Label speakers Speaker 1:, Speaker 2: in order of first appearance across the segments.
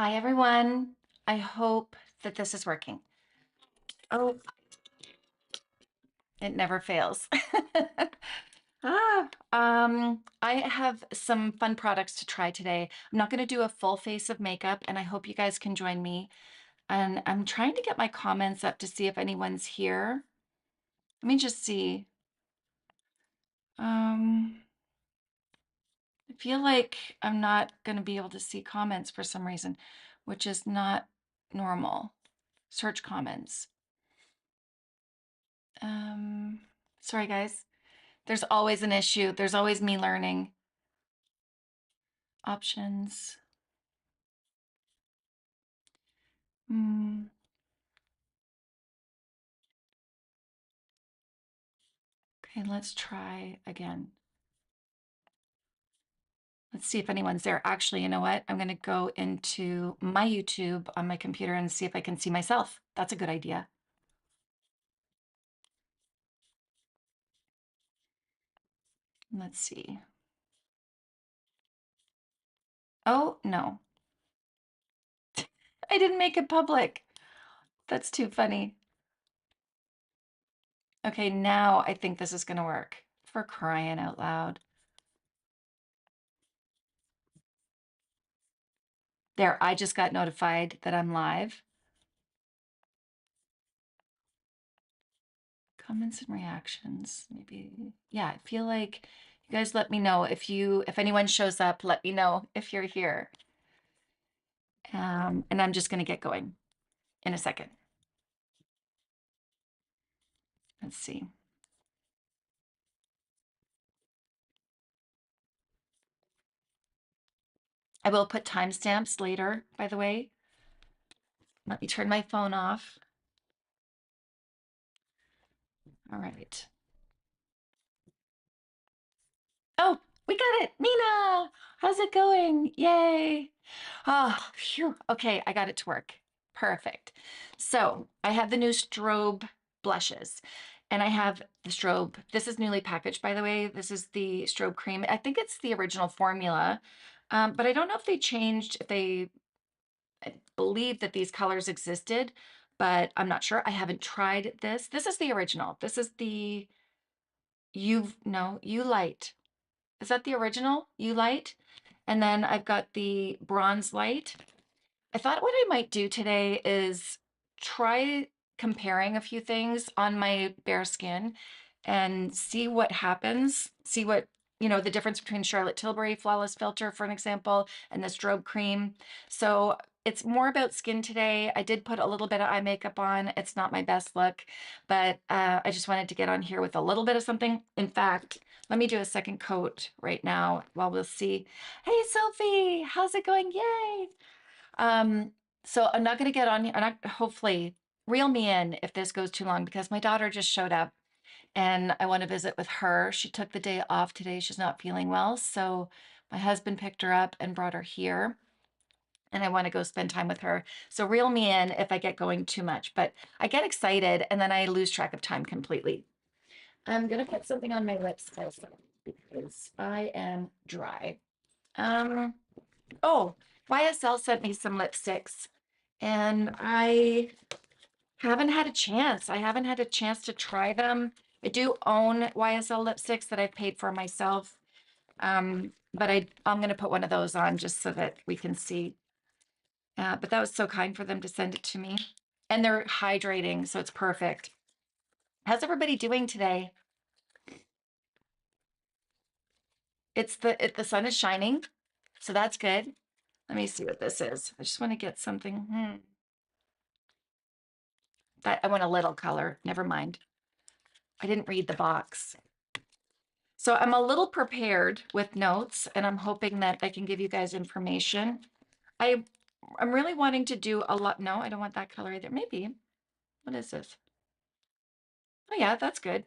Speaker 1: Hi, everyone. I hope that this is working. Oh, it never fails. I have some fun products to try today. I'm not going to do a full face of makeup, and I hope you guys can join me. And I'm trying to get my comments up to see if anyone's here. Let me just see. Um, I feel like I'm not going to be able to see comments for some reason, which is not normal. Search comments. Um, Sorry, guys. There's always an issue. There's always me learning. Options. Hmm. Okay, let's try again. Let's see if anyone's there. Actually, you know what? I'm going to go into my YouTube on my computer and see if I can see myself. That's a good idea. Let's see. Oh, no. I didn't make it public. That's too funny. Okay, now I think this is going to work. For crying out loud. There, I just got notified that I'm live. Comments and reactions, maybe. Yeah, I feel like you guys let me know if anyone shows up, let me know if you're here. And I'm just gonna get going in a second. Let's see. I will put timestamps later, by the way. Let me turn my phone off. All right. Oh, we got it. Mina, how's it going? Yay. Oh, phew. Okay, I got it to work. Perfect. So I have the new strobe blushes and I have the strobe. This is newly packaged, by the way. This is the strobe cream. I think it's the original formula, but I don't know if they changed, if they I believe that these colors existed, but I'm not sure. I haven't tried this. This is the original. This is the no, UVLight. Is that the original UVLight? And then I've got the Bronzelight. I thought what I might do today is try comparing a few things on my bare skin and see what happens, see what, the difference between Charlotte Tilbury Flawless Filter, for an example, and the Strobe Cream. So it's more about skin today. I did put a little bit of eye makeup on. It's not my best look, but I just wanted to get on here with a little bit of something. In fact, let me do a second coat right now while we'll see. Hey, Sophie, how's it going? Yay! Um, so I'm not going to get on here. I'm not, hopefully, reel me in if this goes too long because my daughter just showed up and I want to visit with her. She took the day off today. She's not feeling well. So my husband picked her up and brought her here. And I want to go spend time with her. So reel me in if I get going too much. But I get excited and then I lose track of time completely. I'm going to put something on my lips also because I am dry. Um, Oh, YSL sent me some lipsticks and I haven't had a chance. I haven't had a chance to try them. I do own YSL lipsticks that I've paid for myself. But I'm going to put one of those on just so that we can see. But that was so kind for them to send it to me. And they're hydrating, so it's perfect. How's everybody doing today? The sun is shining, so that's good. Let me see what this is. I just want to get something. I want a little color. Never mind. I didn't read the box. So I'm a little prepared with notes and I'm hoping that I can give you guys information. I'm really wanting to do a lot. No, I don't want that color either. Maybe. What is this? Oh yeah, that's good.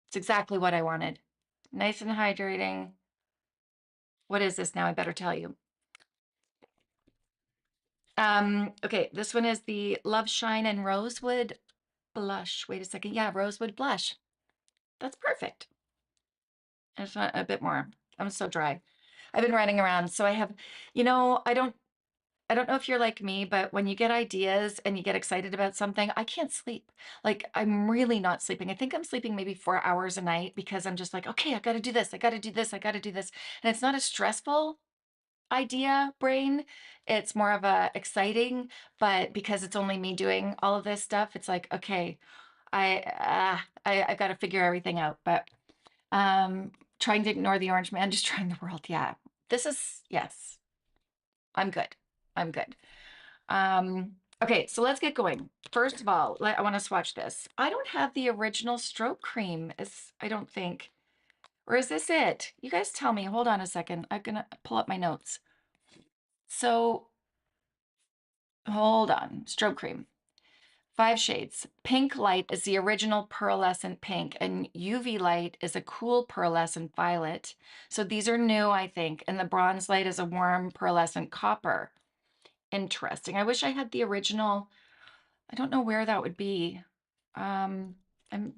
Speaker 1: It's exactly what I wanted. Nice and hydrating. What is this now? I better tell you. Okay, this one is the Loveshine and Rosewood blush. Wait a second. Yeah, Rosewood blush. That's perfect. I just want a bit more. I'm so dry. I've been running around. So I have, I don't know if you're like me, but when you get ideas and you get excited about something, I can't sleep. Like I'm really not sleeping. I think I'm sleeping maybe 4 hours a night because I'm just like, okay, I got to do this. I got to do this. I got to do this. And it's not a stressful idea brain. It's more of a exciting, but because it's only me doing all of this stuff, it's like, okay, I've got to figure everything out. But trying to ignore the orange man, just trying the world. Yeah. Yes, I'm good. I'm good. Okay, so let's get going. First of all, I want to swatch this. I don't have the original Strobe Cream, I don't think. Or is this it? You guys tell me. Hold on a second. I'm gonna pull up my notes. So, hold on. Strobe Cream. 5 shades. Pink Light is the original pearlescent pink, and UVLight is a cool pearlescent violet. So these are new, I think, and the Bronzelight is a warm pearlescent copper. Interesting. I wish I had the original. I don't know where that would be. I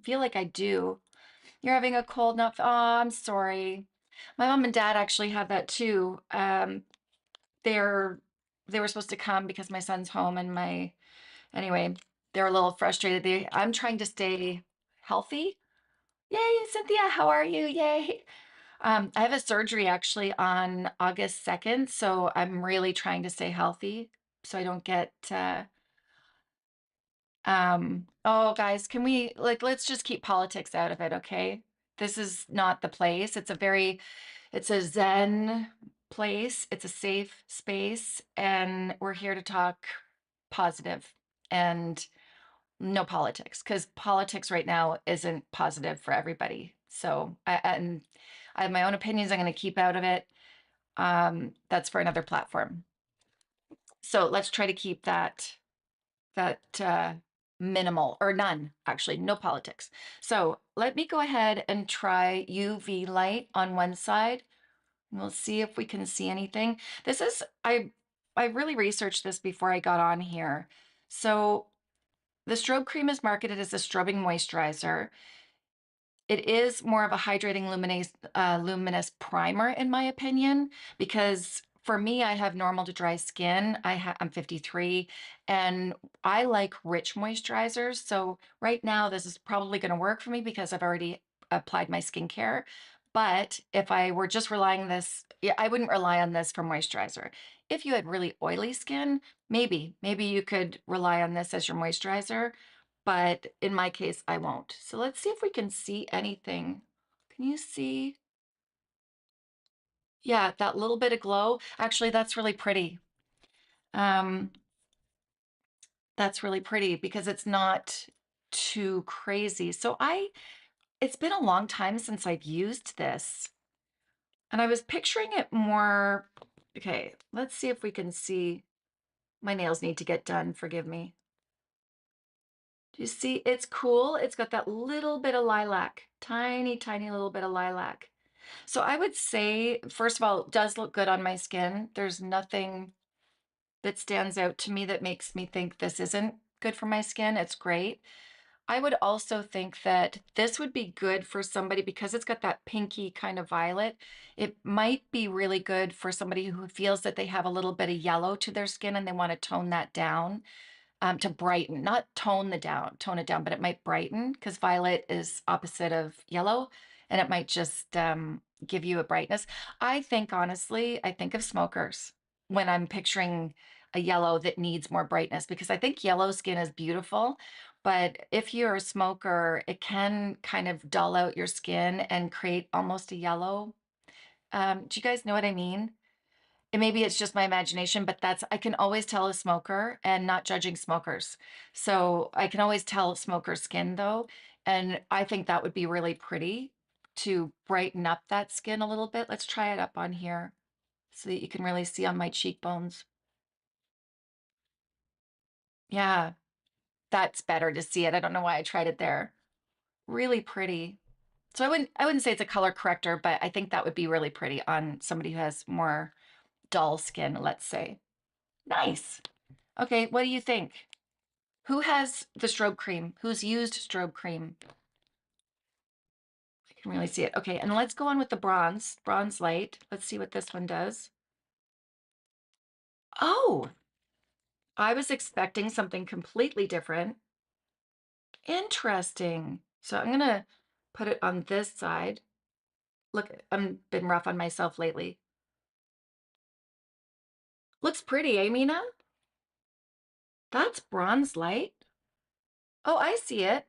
Speaker 1: feel like I do. You're having a cold enough. Oh, I'm sorry. My mom and dad actually have that too. They're they were supposed to come because my son's home and my anyway, they're a little frustrated. I'm trying to stay healthy. Yay, Cynthia, how are you? Yay. I have a surgery actually on August 2nd, so I'm really trying to stay healthy so I don't get oh guys, can we like let's just keep politics out of it, okay? This is not the place. It's a zen place. It's a safe space and we're here to talk positive and no politics because politics right now isn't positive for everybody. So I have my own opinions. I'm going to keep out of it. That's for another platform. So let's try to keep that minimal or none, actually, no politics. So let me go ahead and try UVLight on one side. And we'll see if we can see anything. This is, I really researched this before I got on here. So the Strobe Cream is marketed as a strobing moisturizer. It is more of a hydrating luminous primer, in my opinion, because for me, I have normal to dry skin. I'm 53, and I like rich moisturizers. So right now, this is probably going to work for me because I've already applied my skincare. But if I were just relying this, yeah, I wouldn't rely on this for moisturizer. If you had really oily skin, maybe you could rely on this as your moisturizer, but in my case, I won't. So let's see if we can see anything. Can you see? Yeah, that little bit of glow. Actually, that's really pretty. Um, that's really pretty because it's not too crazy. It's been a long time since I've used this, and I was picturing it more. Okay, let's see if we can see. My nails need to get done, forgive me. Do you see? It's cool. It's got that little bit of lilac, tiny, tiny little bit of lilac. So I would say, first of all, it does look good on my skin. There's nothing that stands out to me that makes me think this isn't good for my skin. It's great. I would also think that this would be good for somebody because it's got that pinky kind of violet. It might be really good for somebody who feels that they have a little bit of yellow to their skin and they want to tone that down, to brighten, not tone it down, but it might brighten because violet is opposite of yellow and it might just give you a brightness. I think, honestly, I think of smokers when I'm picturing a yellow that needs more brightness because I think yellow skin is beautiful. But if you're a smoker, it can kind of dull out your skin and create almost a yellow. Do you guys know what I mean? And maybe it's just my imagination, but I can always tell a smoker and not judging smokers. So I can always tell smoker skin though. And I think that would be really pretty to brighten up that skin a little bit. Let's try it up on here so that you can really see on my cheekbones. Yeah, that's better to see it. I don't know why I tried it there. Really pretty. So I wouldn't say it's a color corrector, but I think that would be really pretty on somebody who has more dull skin, let's say. Nice. Okay, what do you think? Who has the strobe cream? Who's used strobe cream? Can really see it. Okay, and let's go on with the Bronzelight. Let's see what this one does. Oh, I was expecting something completely different. Interesting. So I'm gonna put it on this side. Look, I've been rough on myself lately. Looks pretty, eh, Mina? That's Bronzelight. Oh, I see it.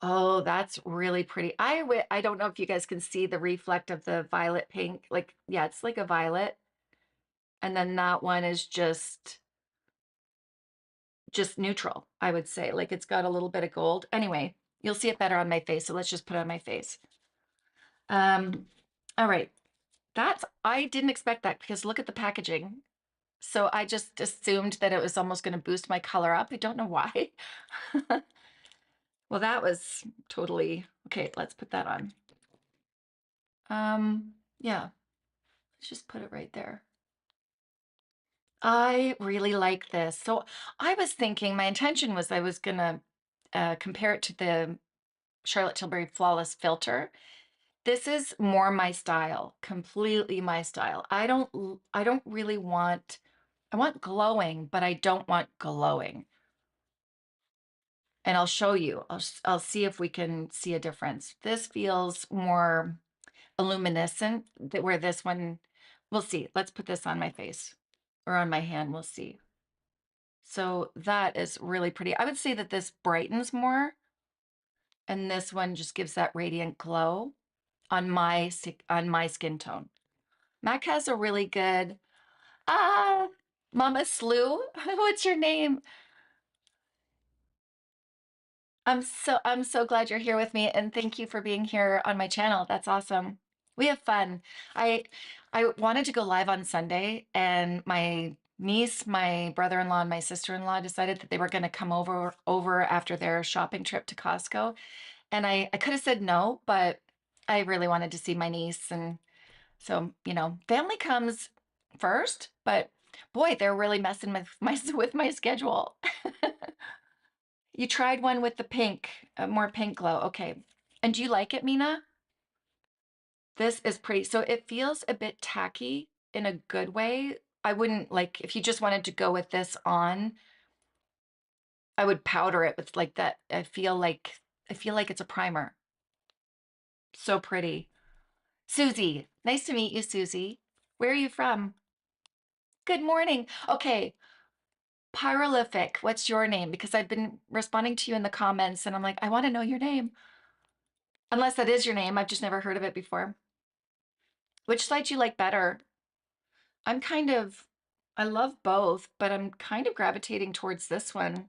Speaker 1: Oh, that's really pretty. I don't know if you guys can see the reflect of the violet pink. Like, yeah, it's like a violet. And then that one is just neutral, I would say. Like it's got a little bit of gold. Anyway, you'll see it better on my face. So let's just put it on my face. All right. I didn't expect that because look at the packaging. So I just assumed that it was almost going to boost my color up. I don't know why. Well, that was totally okay. Let's put that on. Yeah, let's just put it right there. I really like this. So I was thinking, my intention was I was gonna compare it to the Charlotte Tilbury Flawless Filter. This is more my style, completely my style. I don't really want, I want glowing, but I don't want glowing. And I'll show you. I'll see if we can see a difference. This feels more luminescent, where this one, we'll see. Let's put this on my face or on my hand. We'll see. So that is really pretty. I would say that this brightens more, and this one just gives that radiant glow on my skin tone. MAC has a really good ah Mama Slew. What's your name? I'm so glad you're here with me, and thank you for being here on my channel. That's awesome. We have fun. I I wanted to go live on Sunday, and my niece, my brother-in-law, and my sister-in-law decided that they were going to come over after their shopping trip to Costco. And I could have said no, but I really wanted to see my niece. And so, family comes first, but boy, they're really messing with my with my schedule. You tried one with the pink, more pink glow. Okay. And do you like it, Mina? This is pretty. So it feels a bit tacky in a good way. I wouldn't like if you just wanted to go with this on, I would powder it with like that. I feel like it's a primer. So pretty. Susie, nice to meet you, Susie. Where are you from? Good morning. Okay, Pyrolithic, what's your name? Because I've been responding to you in the comments and I'm like, I want to know your name. Unless that is your name, I've just never heard of it before. Which side do you like better? I'm kind of, I love both, but I'm kind of gravitating towards this one.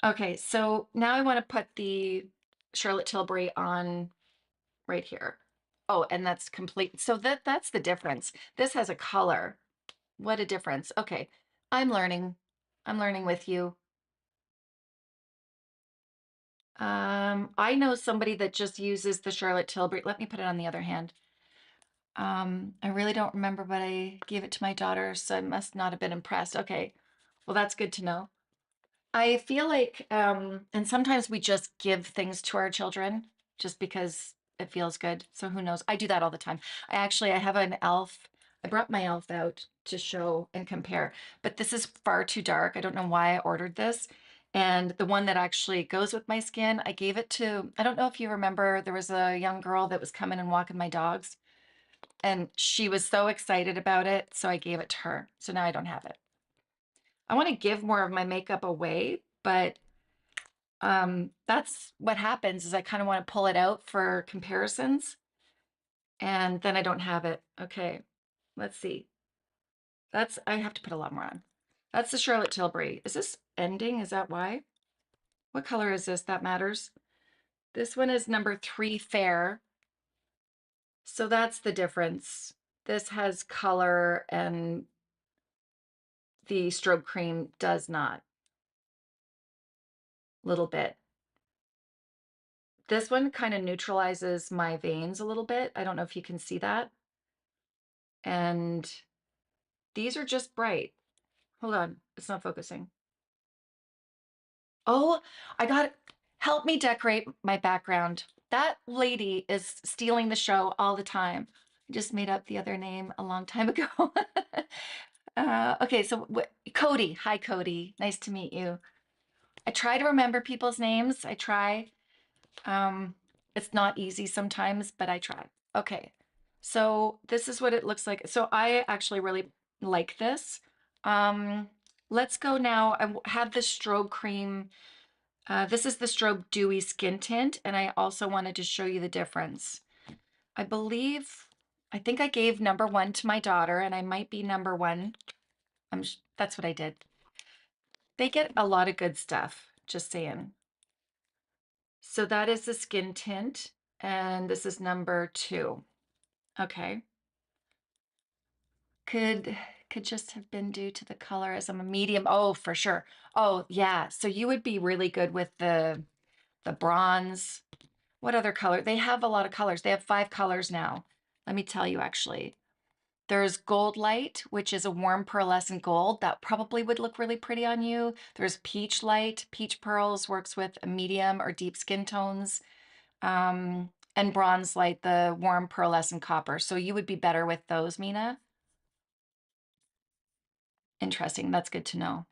Speaker 1: Okay, so now I want to put the Charlotte Tilbury on right here. Oh, and that's complete. So that's the difference. This has a color. What a difference. Okay, I'm learning. I'm learning with you. I know somebody that just uses the Charlotte Tilbury. Let me put it on the other hand. I really don't remember, but I gave it to my daughter, so I must not have been impressed. Okay, well, that's good to know. I feel like, and sometimes we just give things to our children just because it feels good. So who knows? I do that all the time. I have an elf. I brought my elf out to show and compare, but this is far too dark. I don't know why I ordered this. And the one that actually goes with my skin, I gave it to, I don't know if you remember, there was a young girl that was coming and walking my dogs, and she was so excited about it. So I gave it to her. So now I don't have it. I want to give more of my makeup away, but that's what happens is I kind of want to pull it out for comparisons and then I don't have it. Okay, let's see. I have to put a lot more on. That's the Charlotte Tilbury. Is this ending? Is that why? What color is this? That matters. This one is number 3 fair. So that's the difference. This has color and the Strobe Cream does not. Little bit. This one kind of neutralizes my veins a little bit. I don't know if you can see that. And these are just bright. Hold on, it's not focusing. Oh, I got help me decorate my background. That lady is stealing the show all the time. I just made up the other name a long time ago. Okay, so Cody. Hi, Cody. Nice to meet you. I try to remember people's names. I try. Um, it's not easy sometimes, but I try. Okay, so this is what it looks like. So I actually really like this. Um, let's go now. have the Strobe Cream. This is the Strobe Dewy Skin Tint, and I also wanted to show you the difference. I believe, I think I gave number one to my daughter, and I might be number one. That's what I did. They get a lot of good stuff, just saying. So that is the skin tint, and this is number two. Okay. Could just have been due to the color as I'm a medium. Oh, for sure. Oh, yeah. So you would be really good with the bronze. What other color? They have a lot of colors. They have 5 colors now. Let me tell you, actually. There's Gold Light, which is a warm pearlescent gold. That probably would look really pretty on you. There's Peach Light. Peach Pearls works with medium or deep skin tones. And Bronze Light, the warm pearlescent copper. So you would be better with those, Mina. Interesting. That's good to know.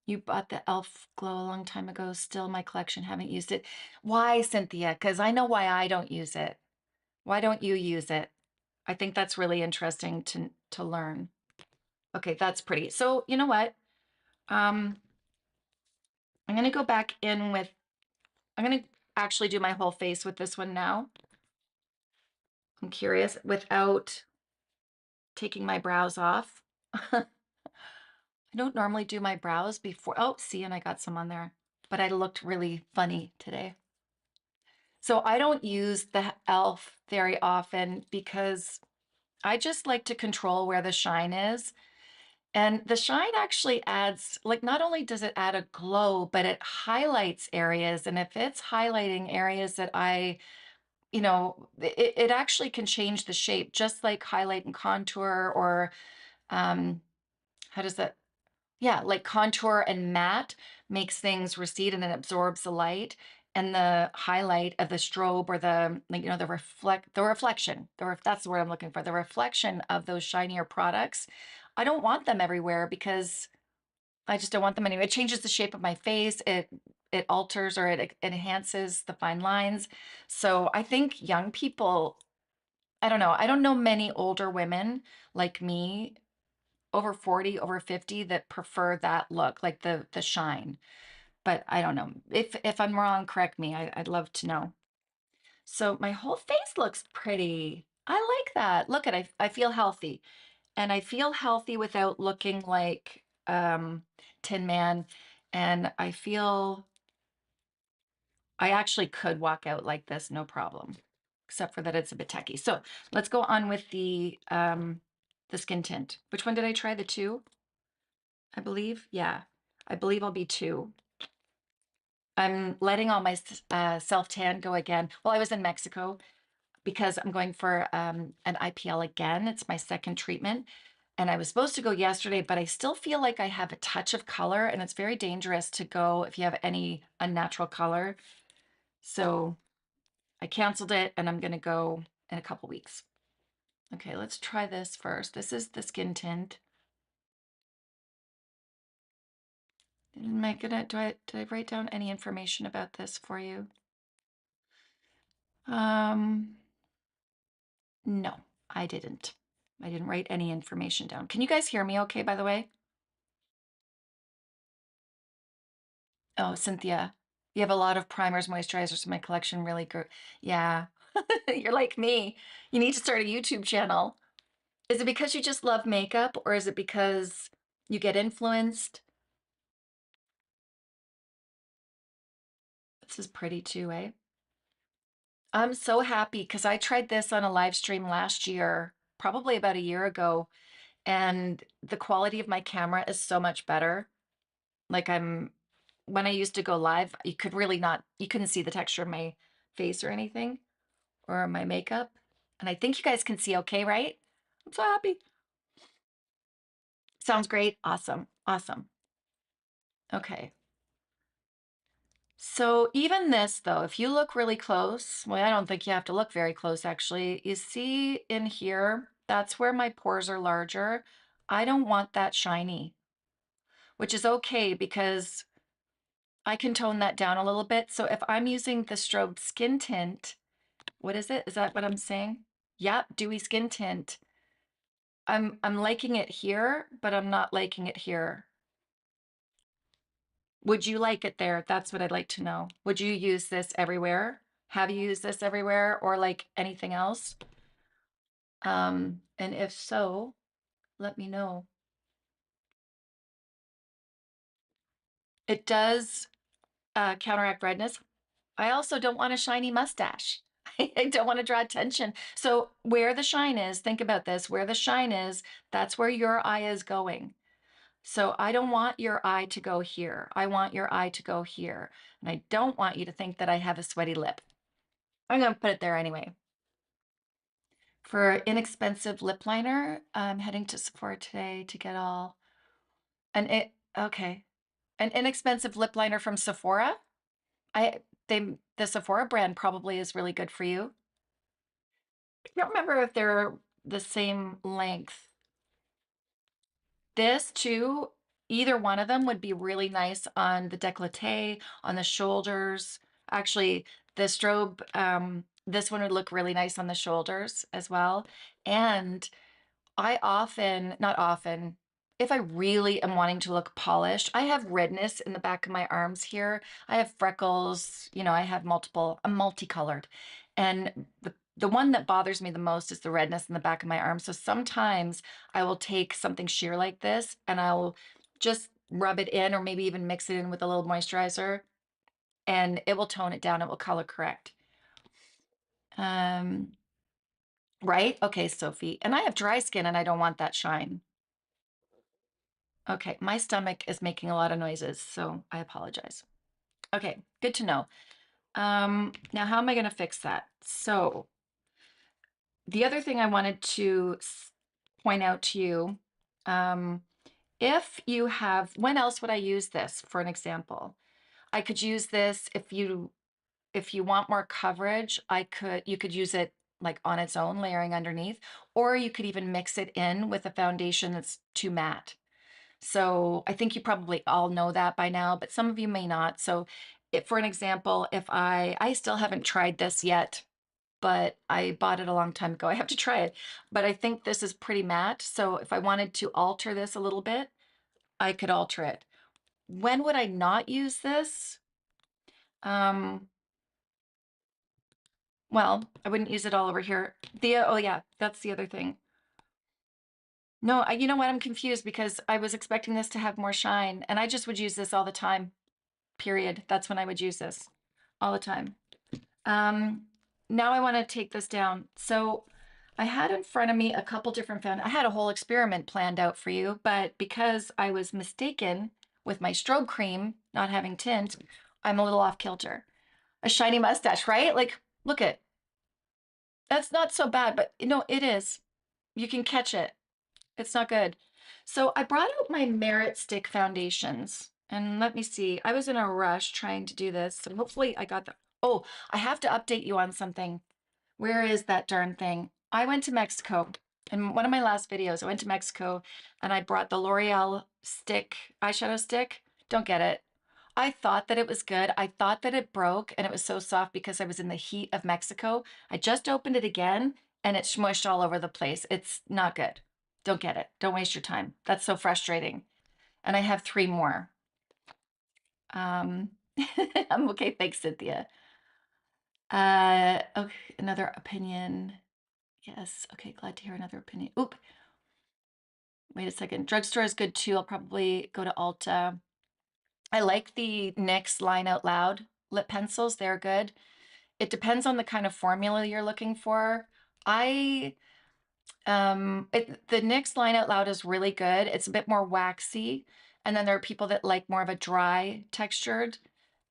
Speaker 1: You bought the Elf Glow a long time ago. Still my collection. Haven't used it. Why, Cynthia? Because I know why I don't use it. Why don't you use it? I think that's really interesting to learn. Okay, that's pretty. So you know what? Um, I'm gonna go back in with, I'm gonna actually do my whole face with this one now. I'm curious without taking my brows off. I don't normally do my brows before. Oh, see, and I got some on there, but I looked really funny today. So I don't use the e.l.f. very often because I just like to control where the shine is. And the shine actually adds, like, not only does it add a glow, but it highlights areas. And if it's highlighting areas that it actually can change the shape, just like highlight and contour, or um, how does that? Yeah, like contour and matte makes things recede and it absorbs the light. And the highlight of the strobe, or the, like, the reflection, that's the word I'm looking for, the reflection of those shinier products. I don't want them everywhere because I just don't want them anywhere. It changes the shape of my face. It alters, or it enhances the fine lines. So I think young people, I don't know. I don't know many older women like me, over 40, over 50, that prefer that look, like the shine. But I don't know. If I'm wrong, correct me. I'd love to know. So my whole face looks pretty. I like that. Look at, I feel healthy. And I feel healthy without looking like Tin Man. And I feel I actually could walk out like this, no problem, except for that it's a bit tacky. So let's go on with the skin tint. Which one did I try? The two, I believe. Yeah, I believe I'll be two. I'm letting all my self tan go again. Well, I was in Mexico because I'm going for an IPL again. It's my second treatment. And I was supposed to go yesterday, but I still feel like I have a touch of color, and it's very dangerous to go if you have any unnatural color. So I canceled it, and I'm going to go in a couple weeks. Okay, let's try this first. This is the skin tint. Am I gonna, did I write down any information about this for you? Um, no, I didn't. I didn't write any information down. Can you guys hear me okay, by the way? Oh, Cynthia, you have a lot of primers, moisturizers in my collection. Really good. Yeah, you're like me. You need to start a YouTube channel. Is it because you just love makeup, or is it because you get influenced? This is pretty too, eh? I'm so happy because I tried this on a live stream last year, probably about a year ago, and the quality of my camera is so much better. Like, when I used to go live, you could really not, you couldn't see the texture of my face or anything, or my makeup. And I think you guys can see okay, right? I'm so happy. Sounds great. Awesome. Awesome. Okay. So even this though, if you look really close, well, I don't think you have to look very close actually. You see in here, that's where my pores are larger. I don't want that shiny, which is okay because I can tone that down a little bit. So if I'm using the Strobe Skin Tint, what is it? Is that what I'm saying? Yep, Dewy Skin Tint. I'm liking it here, but I'm not liking it here. Would you like it there? That's what I'd like to know. Would you use this everywhere? Have you used this everywhere or like anything else? And if so, let me know. It does counteract redness. I also don't want a shiny mustache. I don't want to draw attention. So where the shine is, think about this, where the shine is, that's where your eye is going. So I don't want your eye to go here. I want your eye to go here. And I don't want you to think that I have a sweaty lip. I'm going to put it there anyway. For inexpensive lip liner, I'm heading to Sephora today to get all okay. An inexpensive lip liner from Sephora. The Sephora brand probably is really good for you. I don't remember if they're the same length. This too, either one of them would be really nice on the décolleté, on the shoulders. Actually, the strobe, this one would look really nice on the shoulders as well. And I often, not often, if I really am wanting to look polished, I have redness in the back of my arms here. I have freckles, you know, I have multiple, I'm multicolored. And the one that bothers me the most is the redness in the back of my arm. So sometimes I will take something sheer like this and I'll just rub it in or maybe even mix it in with a little moisturizer and it will tone it down. It will color correct. Um, right? Okay, Sophie. And I have dry skin and I don't want that shine. Okay, my stomach is making a lot of noises, so I apologize. Okay, good to know. Now how am I going to fix that? So the other thing I wanted to point out to you, um, if you have, when else would I use this for an example? I could use this if you want more coverage, you could use it like on its own, layering underneath, or you could even mix it in with a foundation that's too matte. So I think you probably all know that by now, but some of you may not. So if, for an example, if I still haven't tried this yet, but I bought it a long time ago. I have to try it, but I think this is pretty matte. So if I wanted to alter this a little bit, I could alter it. When would I not use this? Um, well, I wouldn't use it all over here. Oh yeah, that's the other thing. No, you know what? I'm confused because I was expecting this to have more shine and I just would use this all the time. Period. That's when I would use this all the time. Um, Now I want to take this down. So I had in front of me a couple different I had a whole experiment planned out for you, but because I was mistaken with my strobe cream not having tint, I'm a little off kilter. A shiny mustache, right? Like, look at, that's not so bad, but you know, it is. You can catch it. It's not good. So I brought out my Merit Stick foundations. And let me see. I was in a rush trying to do this. So hopefully I got the. Oh, I have to update you on something. Where is that darn thing? I went to Mexico. In one of my last videos, I went to Mexico and I brought the L'Oreal stick, eyeshadow stick. Don't get it. I thought that it was good. I thought that it broke and it was so soft because I was in the heat of Mexico. I just opened it again and it smushed all over the place. It's not good. Don't get it. Don't waste your time. That's so frustrating. And I have three more. Um, I'm okay. Thanks, Cynthia. Okay, another opinion. Yes. Okay, glad to hear another opinion. Oop. Wait a second. Drugstore is good too. I'll probably go to Ulta. I like the NYX Line Out Loud lip pencils. They're good. It depends on the kind of formula you're looking for. I the NYX Line Out Loud is really good. It's a bit more waxy, and then there are people that like more of a dry textured,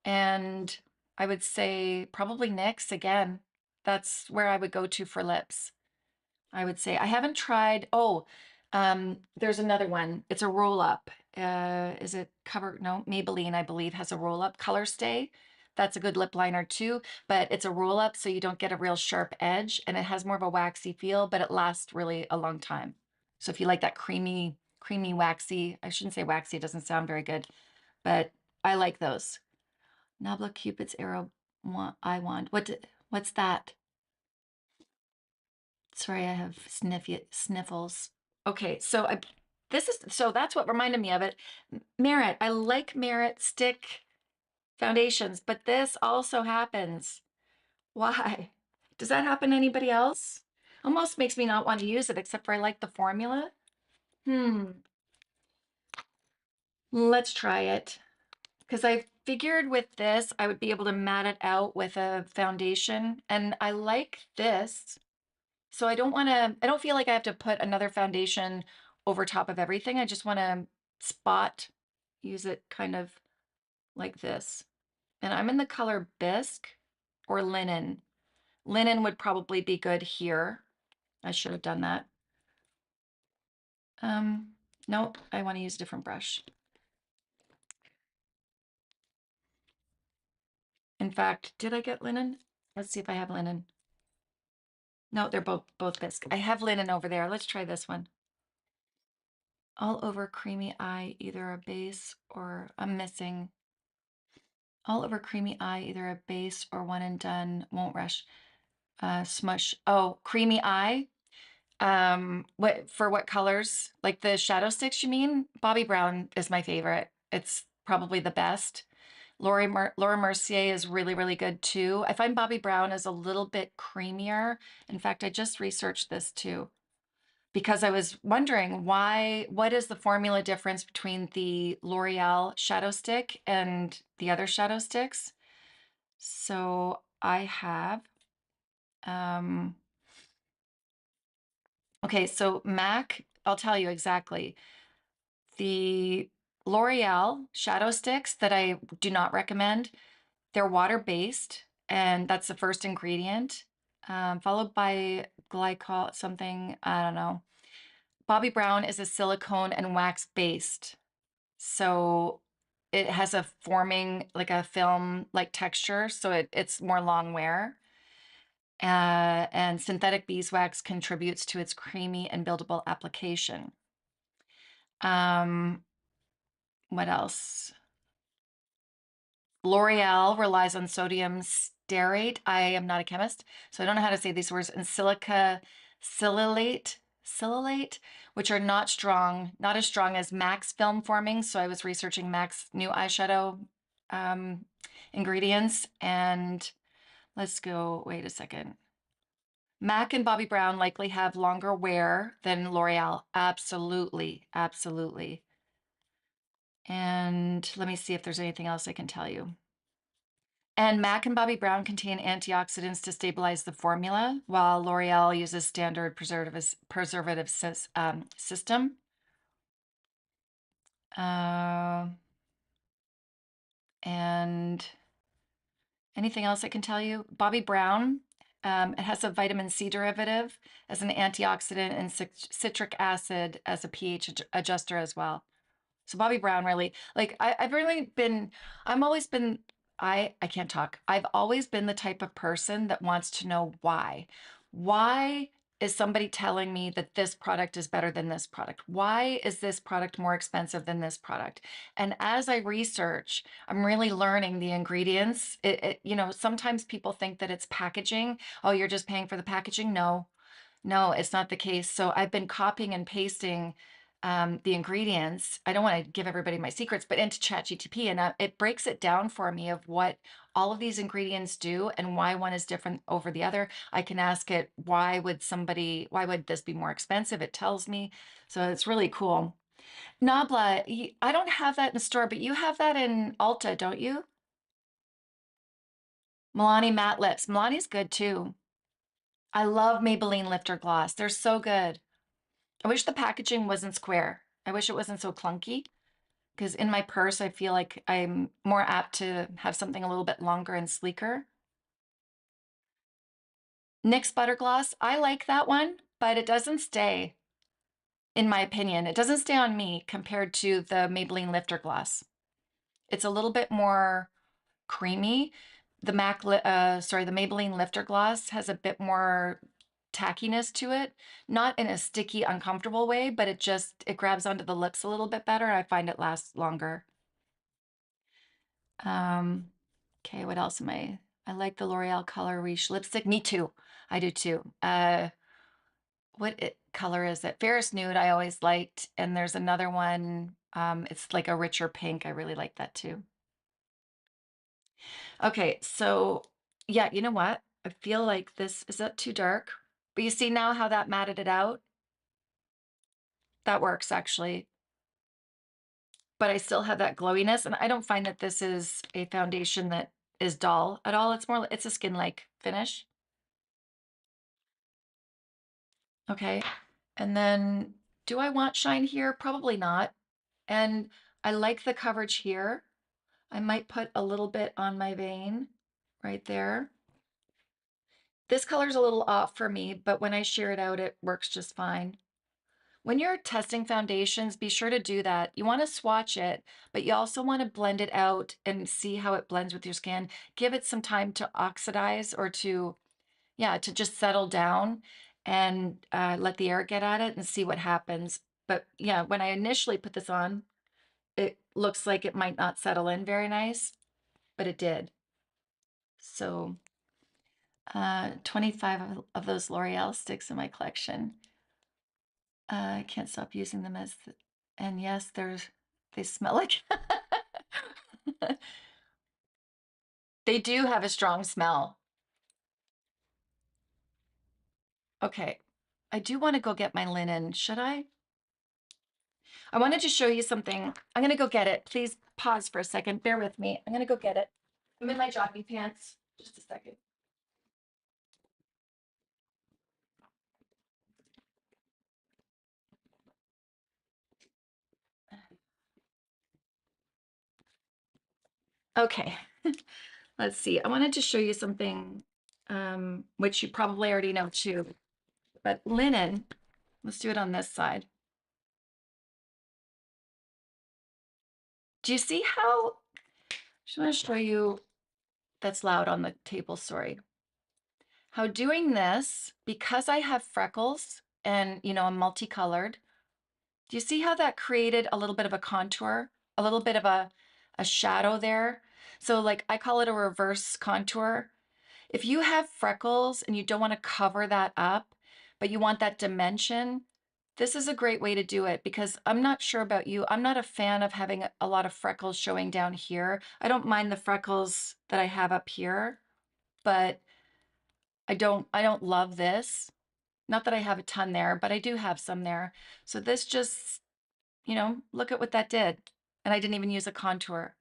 Speaker 1: and I would say probably NYX again. That's where I would go to for lips. I would say I haven't tried. Oh, there's another one. It's a roll up. Is it Cover? No, Maybelline, I believe, has a roll up Color Stay. That's a good lip liner too, but it's a roll up, so you don't get a real sharp edge, and it has more of a waxy feel, but it lasts really a long time. So if you like that creamy, waxy, I shouldn't say waxy, it doesn't sound very good, but I like those. Nabla Cupid's Arrow Eye Wand. What's that? Sorry, I have sniffles. Okay, so that's what reminded me of it. Merit. I like Merit stick foundations, but this also happens. Why? Does that happen to anybody else? Almost makes me not want to use it, except for I like the formula. Let's try it. Because I figured with this, I would be able to matte it out with a foundation. And I like this. So I don't feel like I have to put another foundation over top of everything. I just want to use it kind of like this. And I'm in the color Bisque or Linen. Linen would probably be good here. I should have done that. Nope, I want to use a different brush. In fact, did I get Linen? Let's see if I have Linen. No, they're both Bisque. I have Linen over there. Let's try this one. All over creamy eye, either a base or I'm missing. All over creamy eye, either a base or one and done. Won't rush. Smush. Oh, creamy eye. What colors? Like the shadow sticks, you mean? Bobbi Brown is my favorite. It's probably the best. Laura Mercier is really, really good too. I find Bobbi Brown is a little bit creamier. In fact, I just researched this too because I was wondering what is the formula difference between the L'Oreal shadow stick and the other shadow sticks? So I have, okay, so MAC, I'll tell you exactly. The L'Oreal shadow sticks that I do not recommend, they're water-based, and that's the first ingredient, followed by glycol something, I don't know. Bobbi Brown is a silicone and wax-based, so it has a forming, like a film-like texture, so it's more long wear. And synthetic beeswax contributes to its creamy and buildable application. Um, what else? L'Oreal relies on sodium stearate. I am not a chemist, so I don't know how to say these words. And silica silylate, which are not as strong as MAC's film forming. So I was researching MAC's new eyeshadow ingredients. And let's go, wait a second. MAC and Bobbi Brown likely have longer wear than L'Oreal. Absolutely, absolutely. And let me see if there's anything else I can tell you. And MAC and Bobbi Brown contain antioxidants to stabilize the formula, while L'Oreal uses standard preservative system. And anything else I can tell you? Bobbi Brown, it has a vitamin C derivative as an antioxidant and citric acid as a pH adjuster as well. So Bobbi Brown really, like I'm always been, I can't talk. I've always been the type of person that wants to know why. Why is somebody telling me that this product is better than this product? Why is this product more expensive than this product? And as I research, I'm really learning the ingredients. Sometimes people think that it's packaging. Oh, you're just paying for the packaging. No, it's not the case. So I've been copying and pasting the ingredients. I don't want to give everybody my secrets, but into ChatGPT, and it breaks it down for me of what all of these ingredients do and why one is different over the other. I can ask it, why would this be more expensive? It tells me. So it's really cool. Nabla, I don't have that in the store, but you have that in Ulta, don't you? Milani Matte Lips. Milani's good too. I love Maybelline Lifter Gloss. They're so good. I wish the packaging wasn't square. I wish it wasn't so clunky because in my purse, I feel like I'm more apt to have something a little bit longer and sleeker. NYX Butter Gloss, I like that one, but it doesn't stay, in my opinion. It doesn't stay on me compared to the Maybelline Lifter Gloss. It's a little bit more creamy. The the Maybelline Lifter Gloss has a bit more tackiness to it, not in a sticky, uncomfortable way, but it grabs onto the lips a little bit better. I find it lasts longer. Um, okay, what else am I like the L'Oreal Color Riche lipstick. Me too. I do too. Color is it? Ferris Nude I always liked, and there's another one. It's like a richer pink. I really like that too. Okay, so yeah, you know what? I feel like this is that too dark? But you see now how that matted it out? That works actually. But I still have that glowiness, and I don't find that this is a foundation that is dull at all. It's a skin-like finish. Okay. And then do I want shine here? Probably not. And I like the coverage here. I might put a little bit on my vein right there. This color's a little off for me, but when I shear it out, it works just fine. When you're testing foundations, be sure to do that. You want to swatch it, but you also want to blend it out and see how it blends with your skin. Give it some time to oxidize or yeah, to just settle down and let the air get at it and see what happens. But yeah, when I initially put this on, it looks like it might not settle in very nice, but it did. So 25 of those L'Oreal sticks in my collection. I can't stop using them and yes, they smell like, they do have a strong smell. Okay, I do want to go get my linen. Should I? I wanted to show you something. I'm gonna go get it. Please pause for a second. Bear with me. I'm gonna go get it. I'm in my jogging pants. Just a second. Okay, let's see. I wanted to show you something, which you probably already know too, but linen, let's do it on this side. Do you see how, just want to show you, that's loud on the table, sorry. How doing this, because I have freckles and, I'm multicolored, do you see how that created a little bit of a contour, a little bit of a shadow there? So like I call it a reverse contour. If you have freckles and you don't want to cover that up, but you want that dimension, this is a great way to do it because I'm not sure about you. I'm not a fan of having a lot of freckles showing down here. I don't mind the freckles that I have up here, but I don't love this. Not that I have a ton there, but I do have some there. So this just, look at what that did. And I didn't even use a contour.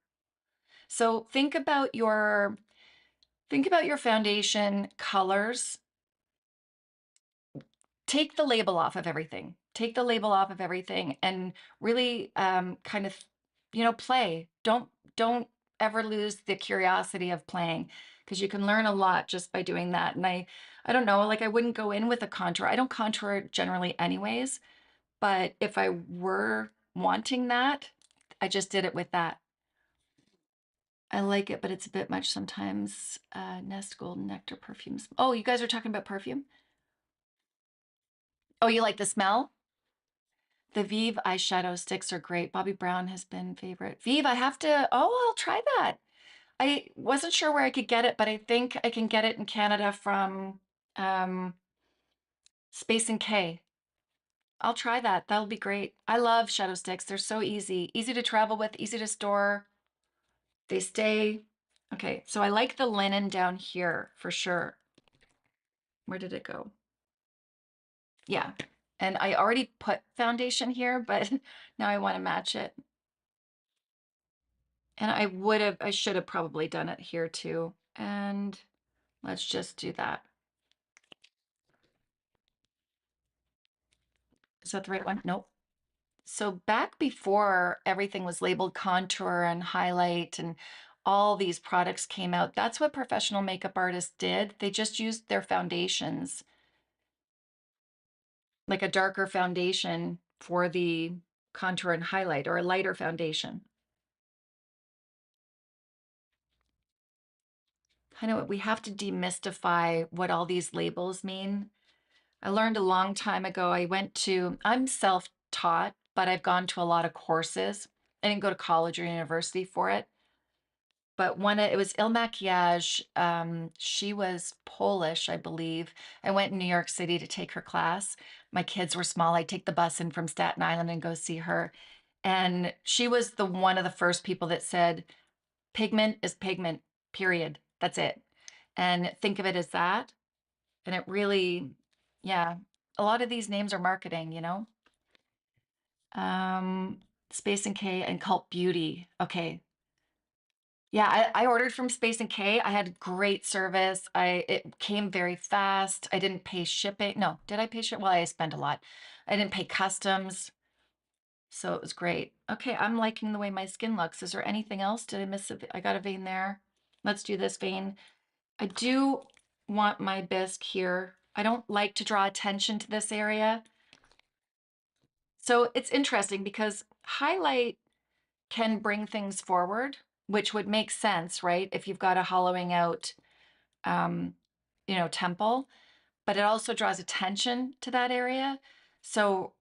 Speaker 1: So think about your foundation colors. Take the label off of everything. Take the label off of everything and really kind of, play. Don't ever lose the curiosity of playing because you can learn a lot just by doing that. And I don't know, like I wouldn't go in with a contour. I don't contour generally anyways, but if I were wanting that, I just did it with that. I like it, but it's a bit much sometimes. Nest Golden Nectar perfumes. Oh, you guys are talking about perfume? Oh, you like the smell? The Vive eyeshadow sticks are great. Bobbi Brown has been favorite. Vive, I'll try that. I wasn't sure where I could get it, but I think I can get it in Canada from um, Space and K. I'll try that. That'll be great. I love shadow sticks. They're so easy. Easy to travel with, easy to store. They stay. Okay, so I like the linen down here for sure. Where did it go? Yeah. And I already put foundation here, but now I want to match it. And I should have probably done it here too. And let's just do that. Is that the right one? Nope. So back before everything was labeled contour and highlight and all these products came out, that's what professional makeup artists did. They just used their foundations, like a darker foundation for the contour and highlight or a lighter foundation. I know we have to demystify what all these labels mean. I learned a long time ago. I'm self-taught, but I've gone to a lot of courses. I didn't go to college or university for it. But it was Il Maquillage. She was Polish, I believe. I went in New York City to take her class. My kids were small. I'd take the bus in from Staten Island and go see her. And she was one of the first people that said, pigment is pigment, period. That's it. And think of it as that. And it really, yeah, a lot of these names are marketing, you know? Um, Space and K and Cult Beauty. Okay. Yeah, I ordered from Space and K. I had great service. It came very fast. I didn't pay shipping. No, did I pay shipping? Well, I spent a lot. I didn't pay customs, so it was great. Okay, I'm liking the way my skin looks. Is there anything else? Did I miss I got a vein there. Let's do this vein. I do want my bisque here. I don't like to draw attention to this area. So it's interesting because highlight can bring things forward, which would make sense, right? If you've got a hollowing out, um, temple, but it also draws attention to that area. So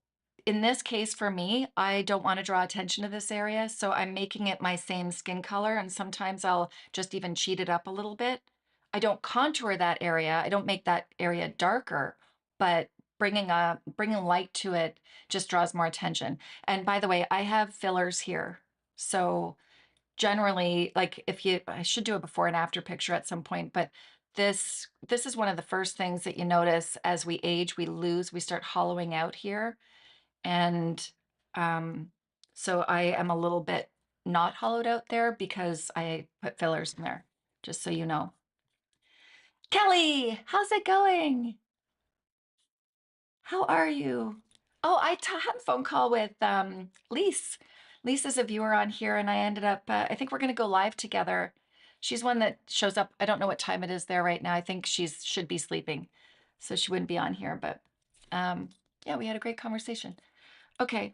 Speaker 1: in this case for me, I don't want to draw attention to this area, so I'm making it my same skin color, and sometimes I'll just even cheat it up a little bit. I don't contour that area. I don't make that area darker, but bringing light to it just draws more attention. And by the way, I have fillers here. So generally, like I should do a before and after picture at some point, but this is one of the first things that you notice as we age, we start hollowing out here. And um, so I am a little bit not hollowed out there because I put fillers in there, just so you know. Kelly, how's it going? How are you? Oh, had a phone call with Lise. Lise is a viewer on here, and I ended up, I think we're going to go live together. She's one that shows up. I don't know what time it is there right now. I think should be sleeping, so she wouldn't be on here. But yeah, we had a great conversation. Okay,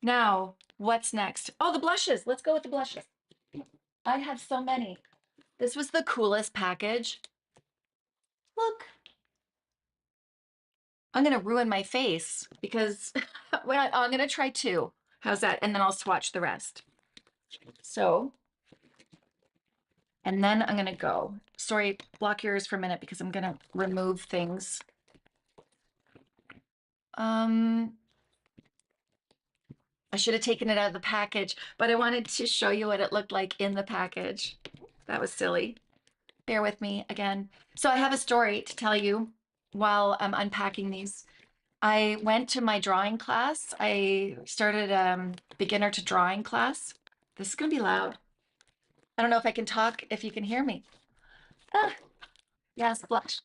Speaker 1: now what's next? Oh, the blushes. Let's go with the blushes. I have so many. This was the coolest package. Look, I'm gonna ruin my face because well, I'm gonna try two. How's that? And then I'll swatch the rest. So, and then I'm gonna go. Sorry, block your ears for a minute because I'm gonna remove things. Um, I should have taken it out of the package, but I wanted to show you what it looked like in the package. That was silly. Bear with me again. So I have a story to tell you while I'm unpacking these. I went to my drawing class. I started beginner to drawing class. This is gonna be loud. I don't know if I can talk, if you can hear me. Ah, yes, blush.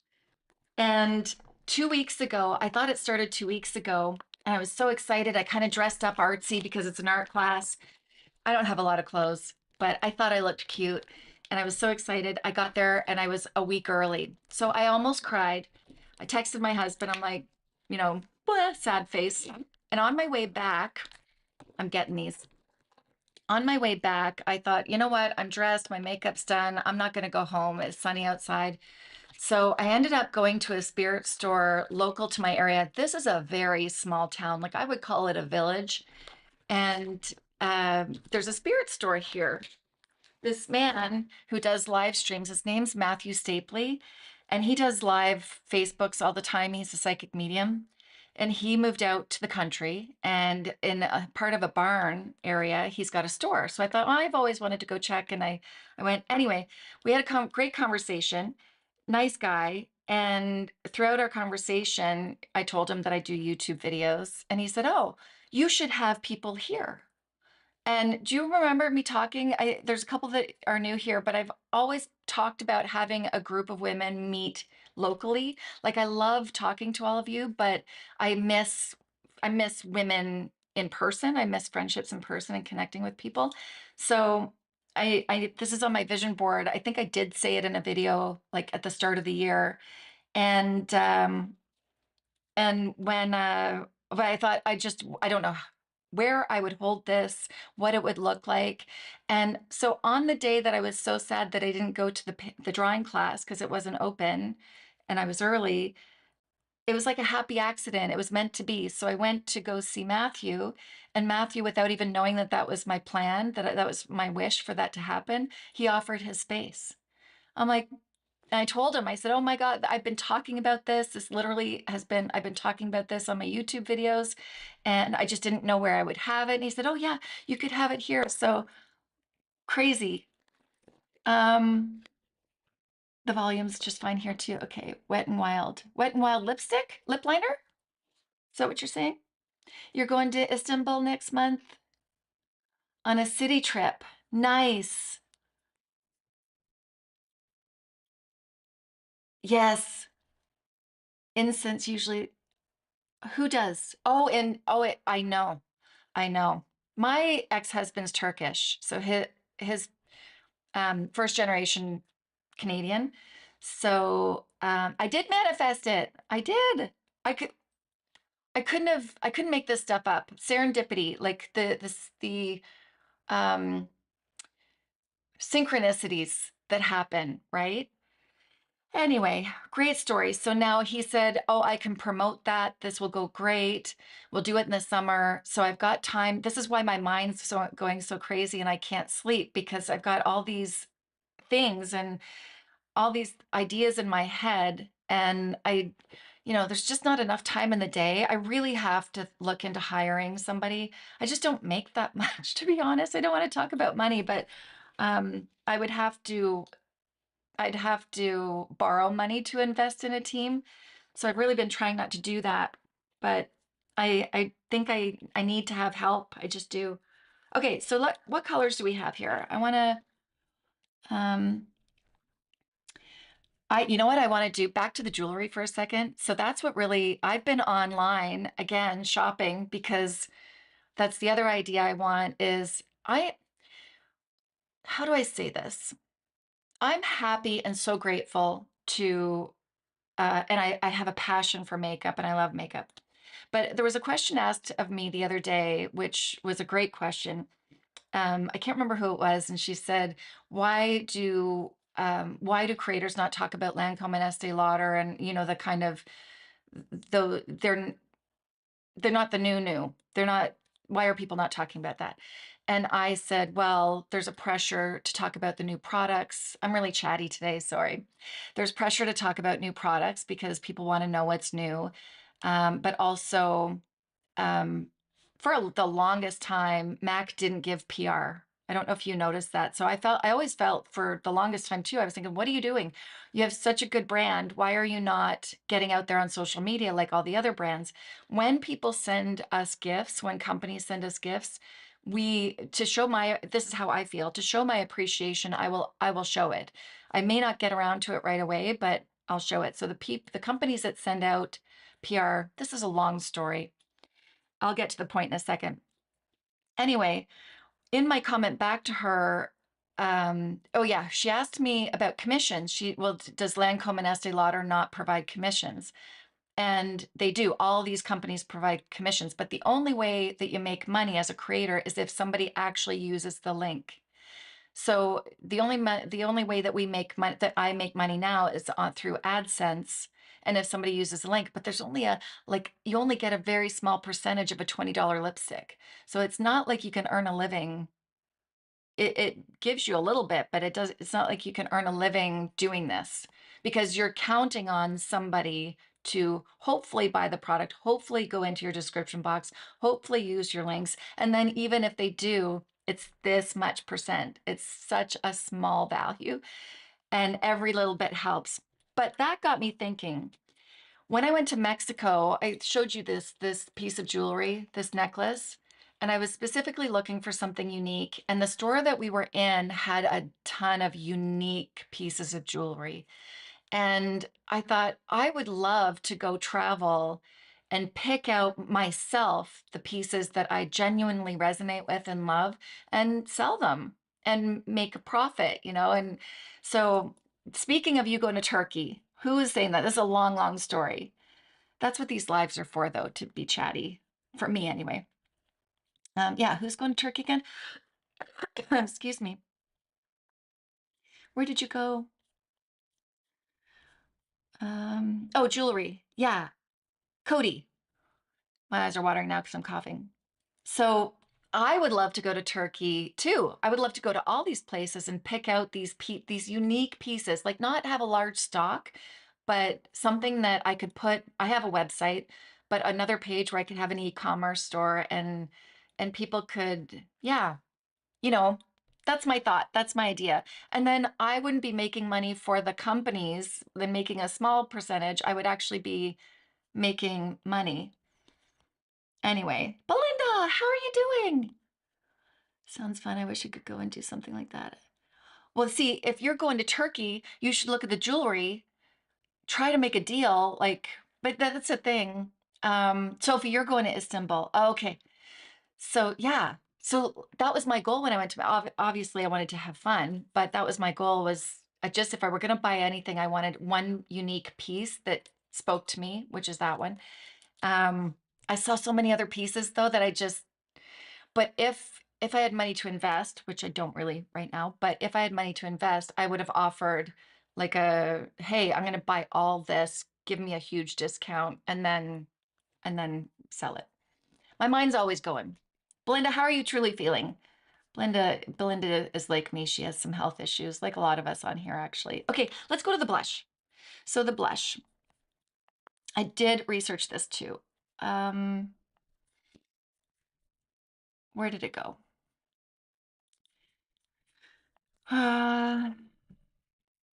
Speaker 1: And 2 weeks ago, I thought it started 2 weeks ago, and I was so excited. I kind of dressed up artsy because it's an art class. I don't have a lot of clothes, but I thought I looked cute, and I was so excited. I got there and I was a week early. So I almost cried. I texted my husband. I'm like, bleh, sad face. And on my way back, I'm getting these. On my way back, I thought, you know what? I'm dressed, my makeup's done. I'm not going to go home. It's sunny outside. So I ended up going to a spirit store local to my area. This is a very small town. Like I would call it a village. And there's a spirit store here. This man who does live streams, his name's Matthew Stapley, and he does live Facebooks all the time. He's a psychic medium. And he moved out to the country, and in a part of a barn area, he's got a store. So I thought, well, I've always wanted to go check. And I went, anyway, we had a great conversation, nice guy. And throughout our conversation, I told him that I do YouTube videos. And he said, oh, you should have people here. And do you remember me talking? There's a couple that are new here, but I've always talked about having a group of women meet locally. Like I love talking to all of you, but I miss women in person. I miss friendships in person and connecting with people. So I this is on my vision board. I think I did say it in a video like at the start of the year. And when but I thought I don't know. where I would hold this, what it would look like. And so on the day that I was so sad that I didn't go to the drawing class because it wasn't open and I was early, it was like a happy accident. It was meant to be. So I went to go see Matthew, and Matthew, without even knowing that that was my plan, that was my wish for that to happen, he offered his space. I'm like, and I told him, I said, "Oh my God, I've been talking about this. This literally has been, I've been talking about this on my YouTube videos, and I just didn't know where I would have it." And he said, "Oh yeah, you could have it here." So crazy. Um, the volume's just fine here too. Okay, Wet and Wild. Wet and Wild lipstick, lip liner. Is that what you're saying? You're going to Istanbul next month on a city trip. Nice. Yes. Incense usually. Who does? Oh, and oh, I know. I know. My ex-husband's Turkish, so his first generation Canadian. So I did manifest it. I did. I could. I couldn't make this stuff up. Serendipity, like the um, synchronicities that happen, right? Anyway, great story. So now he said, "Oh, I can promote that. This will go great. We'll do it in the summer." So I've got time. This is why my mind's so going so crazy and I can't sleep because I've got all these things and all these ideas in my head. And there's just not enough time in the day. I really have to look into hiring somebody. I just don't make that much, to be honest. I don't want to talk about money, but I would have to I'd have to borrow money to invest in a team. So I've really been trying not to do that. But I think I need to have help. I just do. Okay, so what colors do we have here? I want to um you know what I want to do? Back to the jewelry for a second. So that's what really I've been online again shopping because that's the other idea I want is how do I say this? I'm happy and so grateful to and I have a passion for makeup and I love makeup. But there was a question asked of me the other day, which was a great question. I can't remember who it was, and she said, why do creators not talk about Lancôme and Estee Lauder and the kind of though they're not the new. They're not, why are people not talking about that? And I said, well, there's a pressure to talk about the new products. I'm really chatty today, sorry. There's pressure to talk about new products because people want to know what's new. But also, um, for the longest time, Mac didn't give PR. I don't know if you noticed that. So I always felt for the longest time too, I was thinking, what are you doing? You have such a good brand. Why are you not getting out there on social media like all the other brands? When people send us gifts, when companies send us gifts, to show this is how I feel, to show my appreciation, I will show it. I may not get around to it right away, but I'll show it. So the companies that send out PR, this is a long story. I'll get to the point in a second. Anyway, in my comment back to her, oh yeah, she asked me about commissions. Does Lancome and Estee Lauder not provide commissions? And they do. All these companies provide commissions, but the only way that you make money as a creator is if somebody actually uses the link. So the only way that we make money, that I make money now, is through AdSense. And if somebody uses a link, but there's only you only get a very small percentage of a $20 lipstick. So it's not like you can earn a living. It gives you a little bit, but it's not like you can earn a living doing this because you're counting on somebody to hopefully buy the product, hopefully go into your description box, hopefully use your links. And then even if they do, it's this much percent. It's such a small value and every little bit helps. But that got me thinking. When I went to Mexico, I showed you this piece of jewelry, this necklace, and I was specifically looking for something unique. And the store that we were in had a ton of unique pieces of jewelry. And I thought I would love to go travel and pick out myself the pieces that I genuinely resonate with and love and sell them and make a profit, And so, speaking of you going to Turkey, who is saying that? This is a long, long story. That's what these lives are for, though, to be chatty, for me anyway. Yeah, who's going to Turkey again? Excuse me. Where did you go? Oh, jewelry. Yeah, Cody. My eyes are watering now because I'm coughing. So I would love to go to Turkey too. I would love to go to all these places and pick out these unique pieces, like not have a large stock, but something that I could put. I have a website, but another page where I could have an e-commerce store and people could, yeah, you know, that's my thought. That's my idea. And then I wouldn't be making money for the companies, then making a small percentage. I would actually be making money. Anyway, Belinda, how are you doing? Sounds fun. I wish I could go and do something like that. Well, see, if you're going to Turkey, you should look at the jewelry, try to make a deal. Like, but that's a thing. Sophie, you're going to Istanbul. Oh, okay. So, yeah. So that was my goal when I went to, obviously, I wanted to have fun, but that was my goal was just if I were going to buy anything, I wanted one unique piece that spoke to me, which is that one. Um, I saw so many other pieces though that I just but if I had money to invest, which I don't really right now, but if I had money to invest, I would have offered like a, hey, I'm going to buy all this, give me a huge discount, and then sell it. My mind's always going. Belinda, how are you truly feeling? Belinda is like me. She has some health issues, like a lot of us on here, actually. Okay, let's go to the blush. So the blush, I did research this too. Um, where did it go? Uh,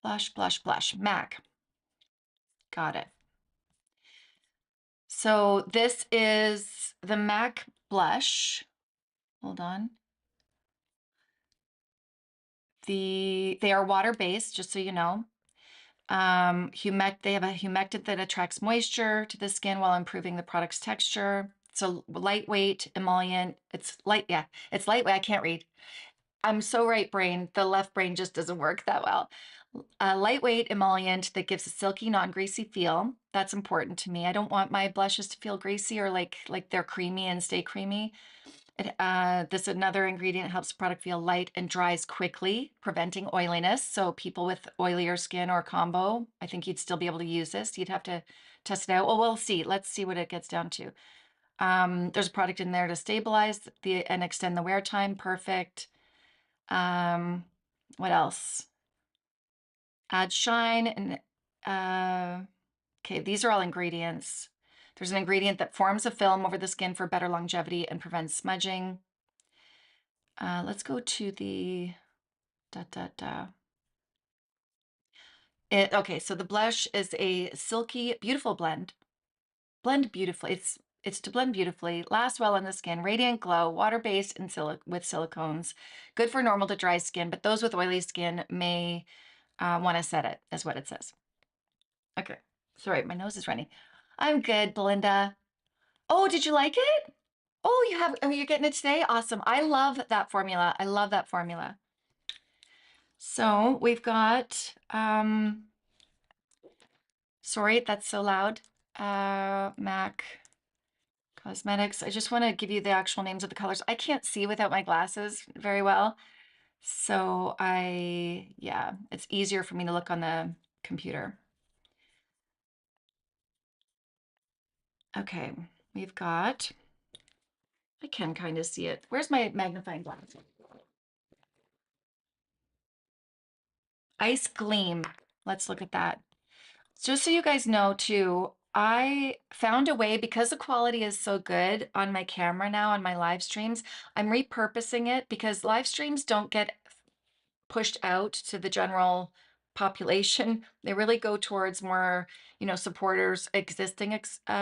Speaker 1: blush, MAC. Got it. So this is the MAC blush. Hold on. They are water-based, just so you know. They have a humectant that attracts moisture to the skin while improving the product's texture. It's a lightweight emollient. It's light, yeah, it's lightweight. I can't read. I'm so right brain. The left brain just doesn't work that well. A lightweight emollient that gives a silky, non-greasy feel. That's important to me. I don't want my blushes to feel greasy or like they're creamy and stay creamy. This another ingredient helps the product feel light and dries quickly, preventing oiliness. So people with oilier skin or combo, I think you'd still be able to use this. You'd have to test it out. Well, we'll see. Let's see what it gets down to. There's a product in there to stabilize and extend the wear time. Perfect. What else? Add shine and okay, these are all ingredients. There's an ingredient that forms a film over the skin for better longevity and prevents smudging. Let's go to the da da da. Okay, so the blush is a silky, beautiful blend. Blend beautifully. It's to blend beautifully, lasts well on the skin, radiant glow, water-based and with silicones, good for normal to dry skin, but those with oily skin may want to set it, is what it says. Okay, sorry, my nose is running. I'm good, Belinda. Oh, did you like it? Oh, you're getting it today? Awesome. I love that formula. I love that formula. So we've got, sorry, that's so loud. MAC Cosmetics. I just want to give you the actual names of the colors. I can't see without my glasses very well. So yeah, it's easier for me to look on the computer. Okay, we've got, I can kind of see it. Where's my magnifying glass? Ice Gleam. Let's look at that. Just so you guys know too, I found a way because the quality is so good on my camera now on my live streams. I'm repurposing it because live streams don't get pushed out to the general population. They really go towards more, supporters, existing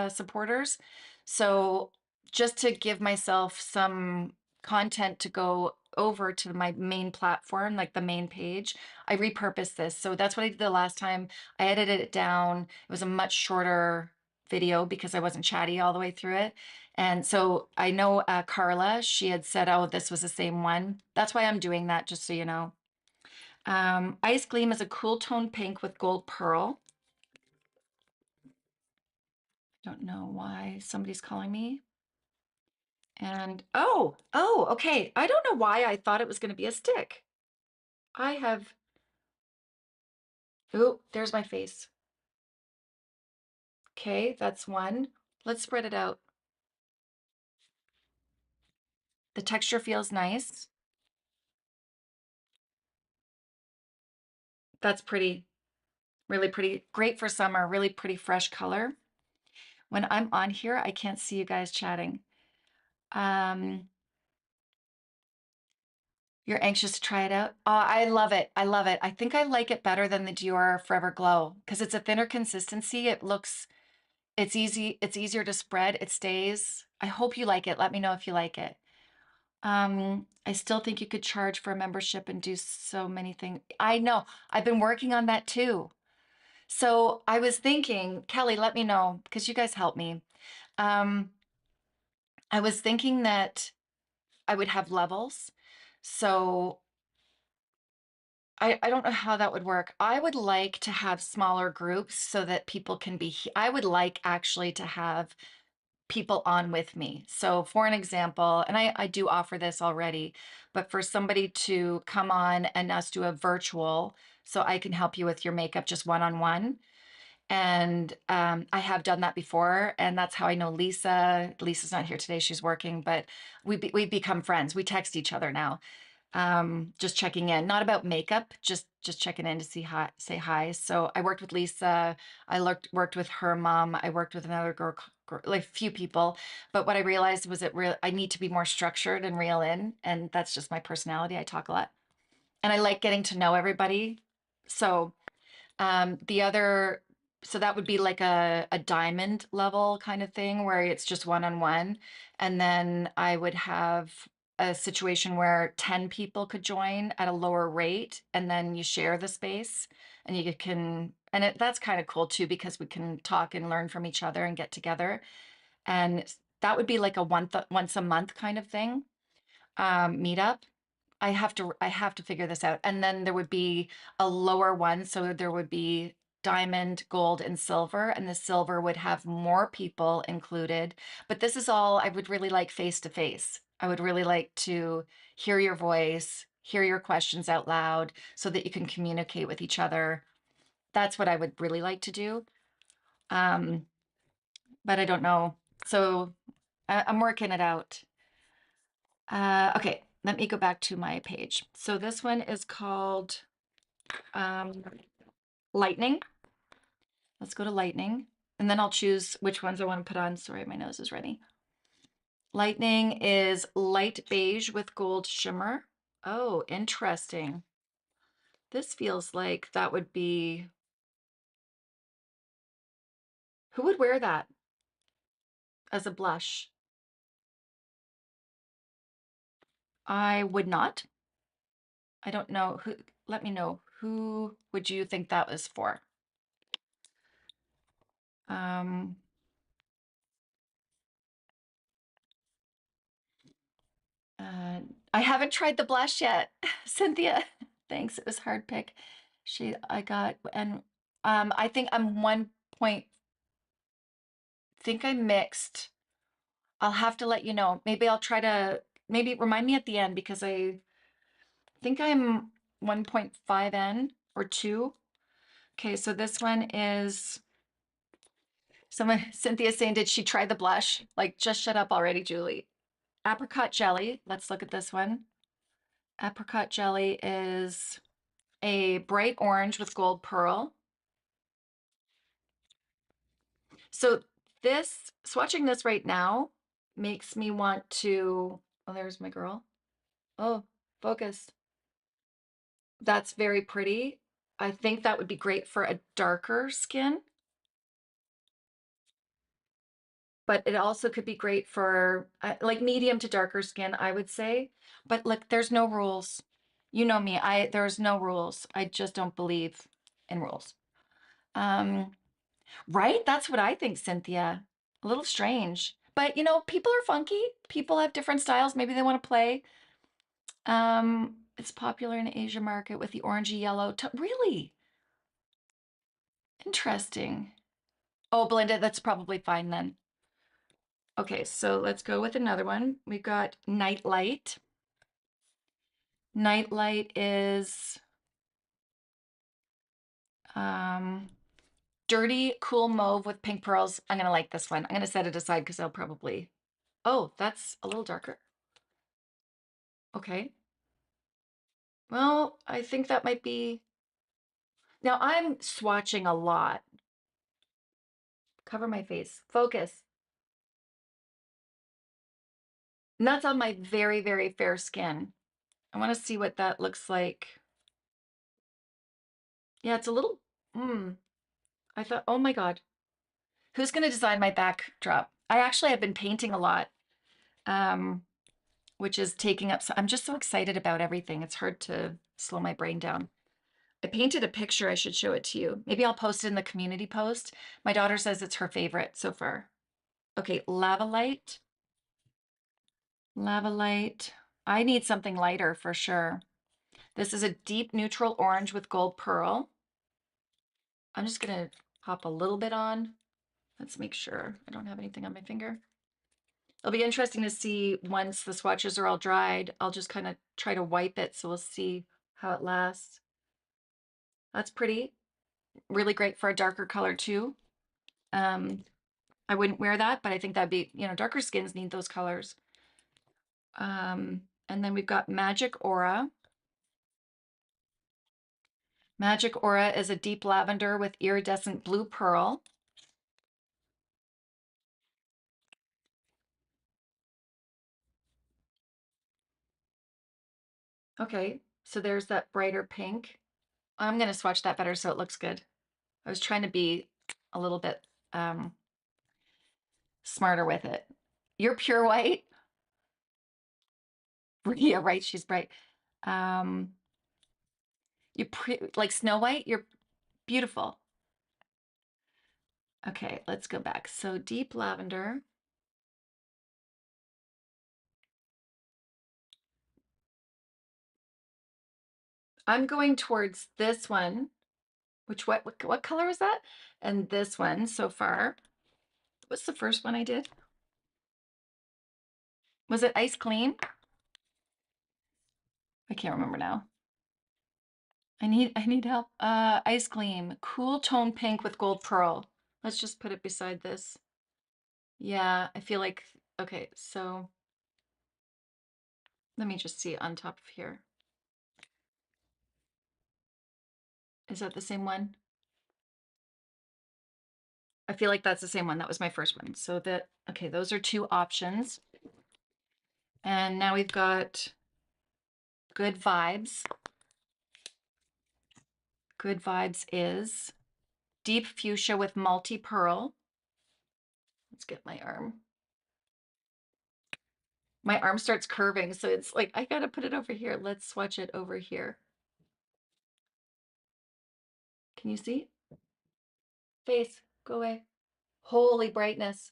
Speaker 1: supporters. So just to give myself some content to go over to my main platform, like the main page, I repurposed this. So that's what I did the last time. I edited it down. It was a much shorter video because I wasn't chatty all the way through it. And so I know Carla, she had said, oh, this was the same one. That's why I'm doing that, just so you know. Ice Gleam is a cool tone pink with gold pearl. Don't know why somebody's calling me. And okay. I don't know why I thought it was going to be a stick. I have, oh, there's my face. Okay, that's one. Let's spread it out. The texture feels nice. That's pretty, really pretty. Great for summer, really pretty fresh color. When I'm on here, I can't see you guys chatting. Um, you're anxious to try it out? Oh, I love it. I love it. I think I like it better than the Dior Forever Glow because it's a thinner consistency. It's easy, it's easier to spread. It stays. I hope you like it. Let me know if you like it. I still think you could charge for a membership and do so many things. I know. I've been working on that too. So I was thinking, Kelly, let me know because you guys help me. Um, I was thinking that I would have levels. So I don't know how that would work. I would like to have smaller groups so that people can be, I would like actually to have people on with me. So for an example, and I do offer this already, but for somebody to come on and us do a virtual, so I can help you with your makeup just one-on-one. And I have done that before, and that's how I know Lisa. Lisa's not here today; she's working, but we've become friends. We text each other now, just checking in. Not about makeup, just checking in to see hi, say hi. So I worked with Lisa. I worked with her mom. I worked with another girl, like a few people. But what I realized was I need to be more structured and reel in, and that's just my personality. I talk a lot, and I like getting to know everybody. So the other, so that would be like a diamond level kind of thing where it's just one-on-one. And then I would have a situation where 10 people could join at a lower rate, and then you share the space and you can, and that's kind of cool too, because we can talk and learn from each other and get together. And that would be like a once a month kind of thing, meetup. I have to figure this out. And then there would be a lower one. So there would be diamond, gold, and silver. And the silver would have more people included. But this is all I would really like face to face. I would really like to hear your voice, hear your questions out loud so that you can communicate with each other. That's what I would really like to do. Um, but I don't know. So I'm working it out. Okay, let me go back to my page. So this one is called um, Lightning. Let's go to Lightning. And then I'll choose which ones I want to put on. Sorry, my nose is ready. Lightning is light beige with gold shimmer. Oh, interesting. This feels like that would be, who would wear that as a blush? I would not. I don't know who, let me know. Who would you think that was for? Um, Uh, I haven't tried the blush yet, Cynthia. Thanks. It was hard pick. I got, and I think I'm 1 point. Think I mixed. I'll have to let you know. Maybe I'll try to. Maybe remind me at the end because I think I'm 1.5 N or two. Okay, so this one is someone. Cynthia saying, did she try the blush? Like, just shut up already, Julie. Apricot jelly. Let's look at this one. Apricot jelly is a bright orange with gold pearl. So swatching this right now makes me want to, oh, there's my girl. Oh, focus. That's very pretty. I think that would be great for a darker skin, but it also could be great for like medium to darker skin, I would say. But look, there's no rules. You know me, there's no rules. I just don't believe in rules. Um, Right? That's what I think, Cynthia. A little strange. But people are funky. People have different styles. Maybe they want to play. It's popular in the Asia market with the orangey yellow. Really interesting. Oh, Belinda, that's probably fine then. Okay, so let's go with another one. We've got Nightlight. Nightlight is dirty, cool mauve with pink pearls. I'm gonna like this one. I'm gonna set it aside because I'll probably, oh, that's a little darker. Okay. Well, I think that might be, now I'm swatching a lot. Cover my face. Focus. And that's on my very, very fair skin. I want to see what that looks like. Yeah, it's a little, I thought, oh my God, who's going to design my backdrop? I actually have been painting a lot, um, which is taking up, so I'm just so excited about everything. It's hard to slow my brain down. I painted a picture. I should show it to you. Maybe I'll post it in the community post. My daughter says it's her favorite so far. Okay, Lava Light. Lava Light. I need something lighter for sure. This is a deep neutral orange with gold pearl. I'm just gonna pop a little bit on. Let's make sure I don't have anything on my finger. It'll be interesting to see once the swatches are all dried. I'll just kind of try to wipe it so we'll see how it lasts. That's pretty. Really great for a darker color too. I wouldn't wear that, but I think that'd be, darker skins need those colors. And then we've got Magic Aura. Magic Aura is a deep lavender with iridescent blue pearl. Okay, so there's that brighter pink. I'm gonna swatch that better so it looks good. I was trying to be a little bit smarter with it. You're pure white? Yeah, right, she's bright. Um, like Snow White, you're beautiful. Okay, let's go back. So deep lavender. I'm going towards this one, which what color is that? And this one so far. What's the first one I did? Was it Ice Clean? I can't remember now. I need help. Ice Gleam, cool tone pink with gold pearl. Let's just put it beside this. Yeah, I feel like, okay, so let me just see on top of here. Is that the same one? I feel like that's the same one. That was my first one. So that, okay, those are two options. And now we've got Good Vibes. Good Vibes is deep fuchsia with multi pearl. Let's get my arm. My arm starts curving, so it's like, I gotta put it over here. Let's swatch it over here. Can you see? Face, go away. Holy brightness.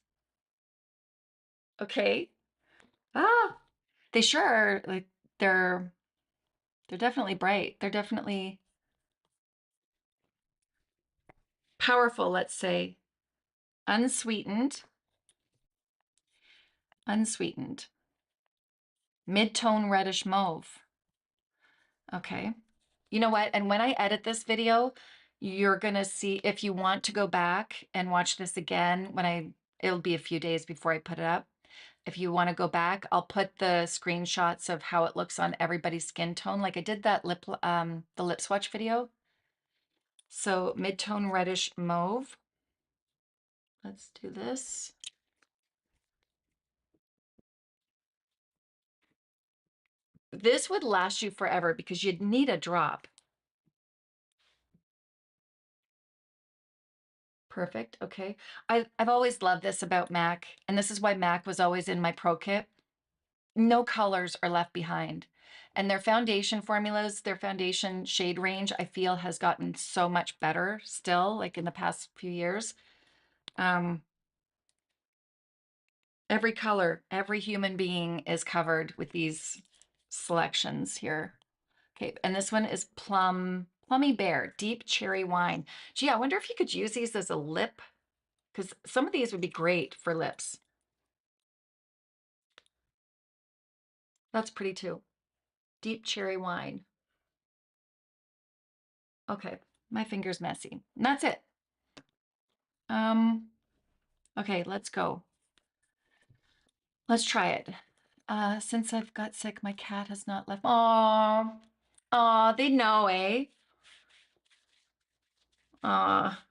Speaker 1: Okay. Ah, they sure are like they're they're definitely bright. They're definitely powerful, let's say. Unsweetened. Unsweetened. Mid-tone reddish mauve. Okay. You know what? And when I edit this video, you're gonna see, if you want to go back and watch this again, it'll be a few days before I put it up. If you want to go back, I'll put the screenshots of how it looks on everybody's skin tone. Like I did that the lip swatch video. So mid-tone reddish mauve. Let's do this. This would last you forever because you'd need a drop. Perfect. Okay. I've always loved this about MAC, and this is why MAC was always in my pro kit. No colors are left behind. And their foundation formulas, their foundation shade range, I feel has gotten so much better still, like in the past few years. Every color, every human being is covered with these selections here. Okay, and this one is Plummy Bear, Deep Cherry Wine. Gee, I wonder if you could use these as a lip, because some of these would be great for lips. That's pretty too. Deep cherry wine. Okay, my finger's messy. And that's it. Um, okay, let's go. Let's try it. Since I've got sick, my cat has not left. Aw, aw, they know, eh? Aw.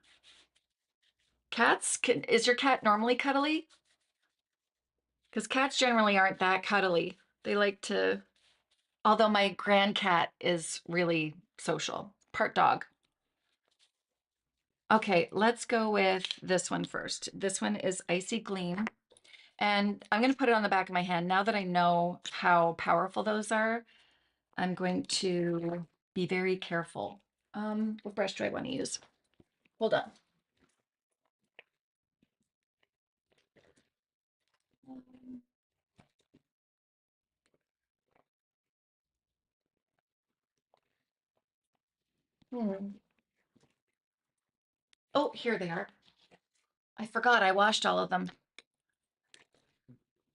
Speaker 1: Cats, is your cat normally cuddly? Because cats generally aren't that cuddly. They like to, although my grand cat is really social, part dog. Okay, let's go with this one first. This one is Icy Gleam. And I'm going to put it on the back of my hand. Now that I know how powerful those are, I'm going to be very careful. What brush do I want to use? Hold on. Hmm. Oh, here they are. I forgot I washed all of them.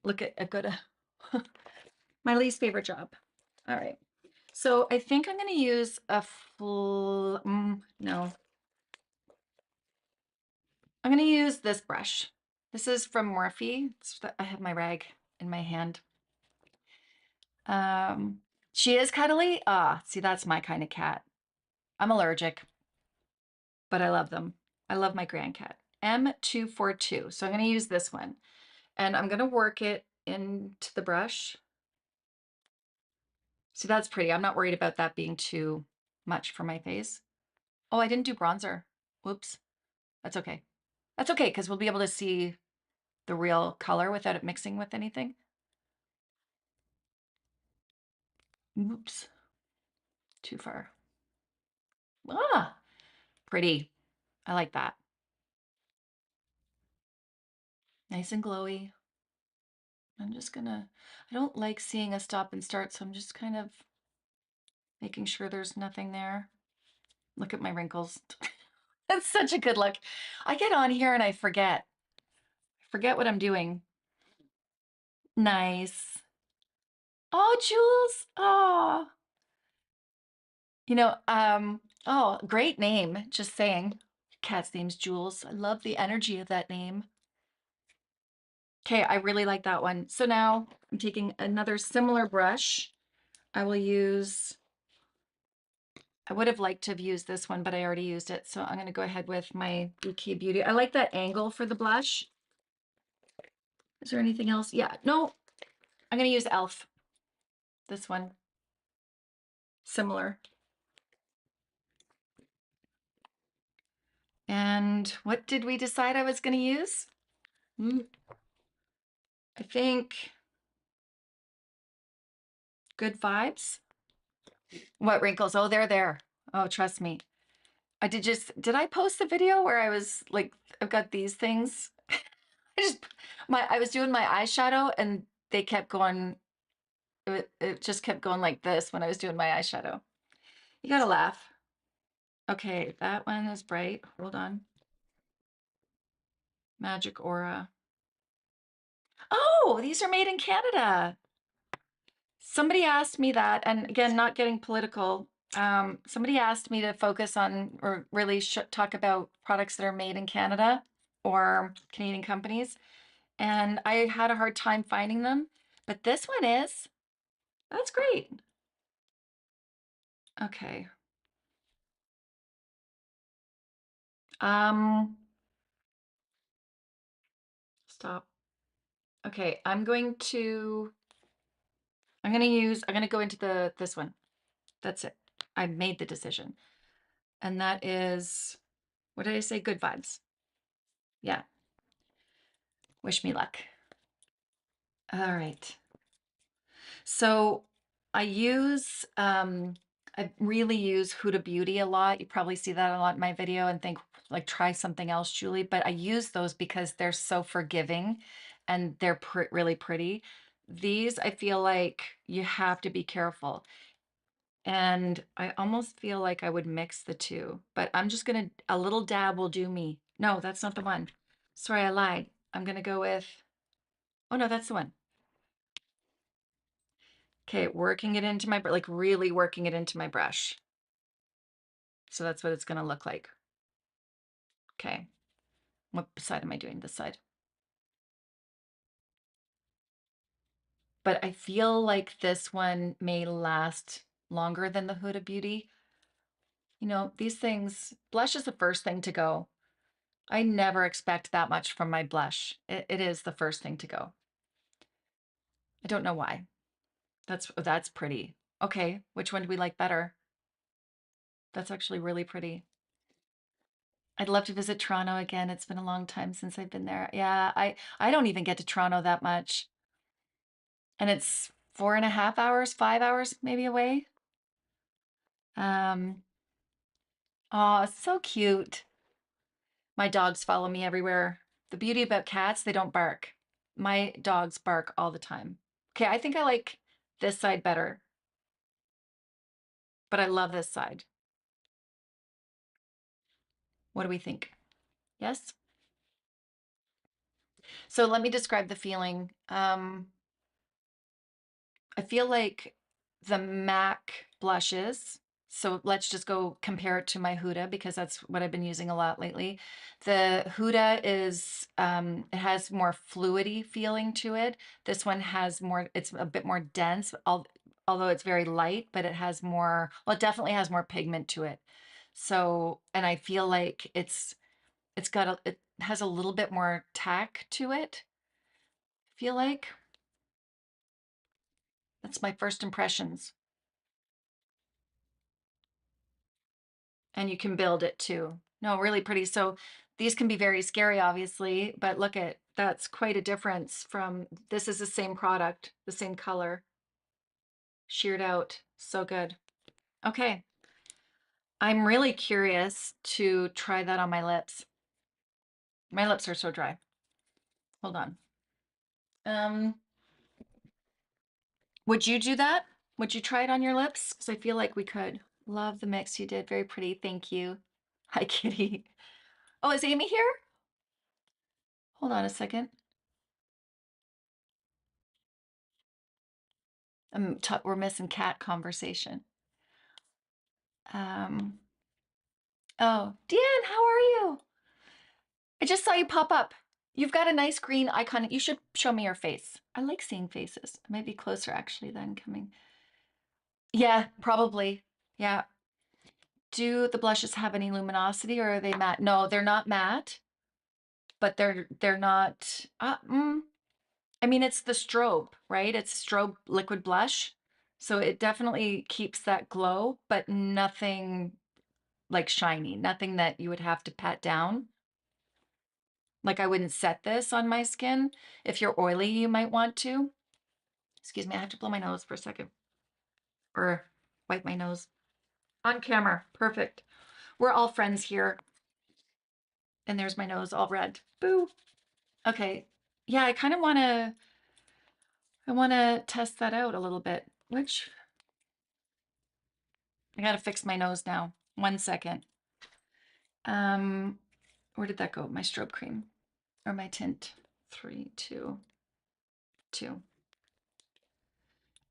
Speaker 1: Look at a good, my least favorite job. All right. So I think I'm going to use a no. I'm going to use this brush. This is from Morphe. I have my rag in my hand. She is cuddly. Ah, see, that's my kind of cat. I'm allergic, but I love them. I love my grand cat. M242. So I'm going to use this one and I'm going to work it into the brush. See, that's pretty. I'm not worried about that being too much for my face. Oh, I didn't do bronzer. Whoops. That's okay. That's okay because we'll be able to see the real color without it mixing with anything. Oops. Too far. Ah, pretty. I like that. Nice and glowy. I'm just gonna, I don't like seeing a stop and start, so I'm just kind of making sure there's nothing there. Look at my wrinkles. That's such a good look. I get on here and I forget what I'm doing. Nice. Oh, Jules. Oh, oh, great name. Just saying. Cat's name's Jules. I love the energy of that name. Okay, I really like that one. So now I'm taking another similar brush. I will use, I would have liked to have used this one, but I already used it. So I'm going to go ahead with my Bouquet Beauty. I like that angle for the blush. Is there anything else? Yeah, no, I'm going to use e.l.f. This one. Similar. And what did we decide I was going to use? I think Good Vibes. What wrinkles? Oh, they're there. Oh, trust me. Did I post the video where I was like, I've got these things? I was doing my eyeshadow and they kept going, it just kept going like this when I was doing my eyeshadow. You gotta laugh. Okay, that one is bright. Hold on. Magic Aura. Oh, these are made in Canada. Somebody asked me that, and again, not getting political. Somebody asked me to focus on or really talk about products that are made in Canada or Canadian companies. And I had a hard time finding them, but this one is. That's great. Okay. Um, Stop. Okay, I'm gonna go into this one. That's it. I made the decision. And that is, what did I say? Good Vibes. Yeah. Wish me luck. All right. So I really use Huda Beauty a lot. You probably see that a lot in my video and think like, try something else, Julie. But I use those because they're so forgiving and they're really pretty. These, I feel like you have to be careful. And I almost feel like I would mix the two, but I'm just gonna, a little dab will do me. No, that's not the one. Sorry, I lied. I'm gonna go with, oh no, that's the one. Okay, working it into my, like really working it into my brush. So that's what it's gonna look like. Okay, what side am I doing? This side. But I feel like this one may last longer than the Huda Beauty. You know, these things, blush is the first thing to go. I never expect that much from my blush. It is the first thing to go. I don't know why. That's pretty. Okay, which one do we like better? That's actually really pretty. I'd love to visit Toronto again. It's been a long time since I've been there. Yeah, I don't even get to Toronto that much. And it's 4.5 hours, 5 hours maybe away. Um, oh, so cute. My dogs follow me everywhere. The beauty about cats, they don't bark. My dogs bark all the time. Okay, I think I like this side better, but I love this side. What do we think? Yes? So let me describe the feeling. I feel like the MAC blushes, so let's just go compare it to my Huda because that's what I've been using a lot lately. The Huda is, it has more fluidy feeling to it. This one has more, it's a bit more dense, although it's very light, but it has more, well, it definitely has more pigment to it. So, and I feel like it's got a, it has a little bit more tack to it, I feel like. That's my first impressions. And you can build it too. No, really pretty. So these can be very scary, obviously, but look at, that's quite a difference from, this is the same product, the same color, sheared out. So good. Okay. I'm really curious to try that on my lips. My lips are so dry. Hold on. Um, would you do that? Would you try it on your lips? Because I feel like we could. Love the mix you did. Very pretty. Thank you. Hi, Kitty. Oh, is Amy here? Hold on a second. We're missing cat conversation. Um, oh, Dan, how are you? I just saw you pop up. You've got a nice green icon. You should show me your face. I like seeing faces. I might be closer actually than coming. Yeah, probably. Yeah. Do the blushes have any luminosity or are they matte? No, they're not matte, but they're not. I mean, it's the strobe, right? It's strobe liquid blush. So it definitely keeps that glow, but nothing like shiny, nothing that you would have to pat down. Like I wouldn't set this on my skin. If you're oily, you might want to. Excuse me, I have to blow my nose for a second. Or wipe my nose. On camera, perfect. We're all friends here. And there's my nose all red. Boo. Okay. Yeah, I wanna test that out a little bit. Which, I gotta fix my nose now. 1 second. Where did that go? My strobe cream or my tint? 3, 2, 2.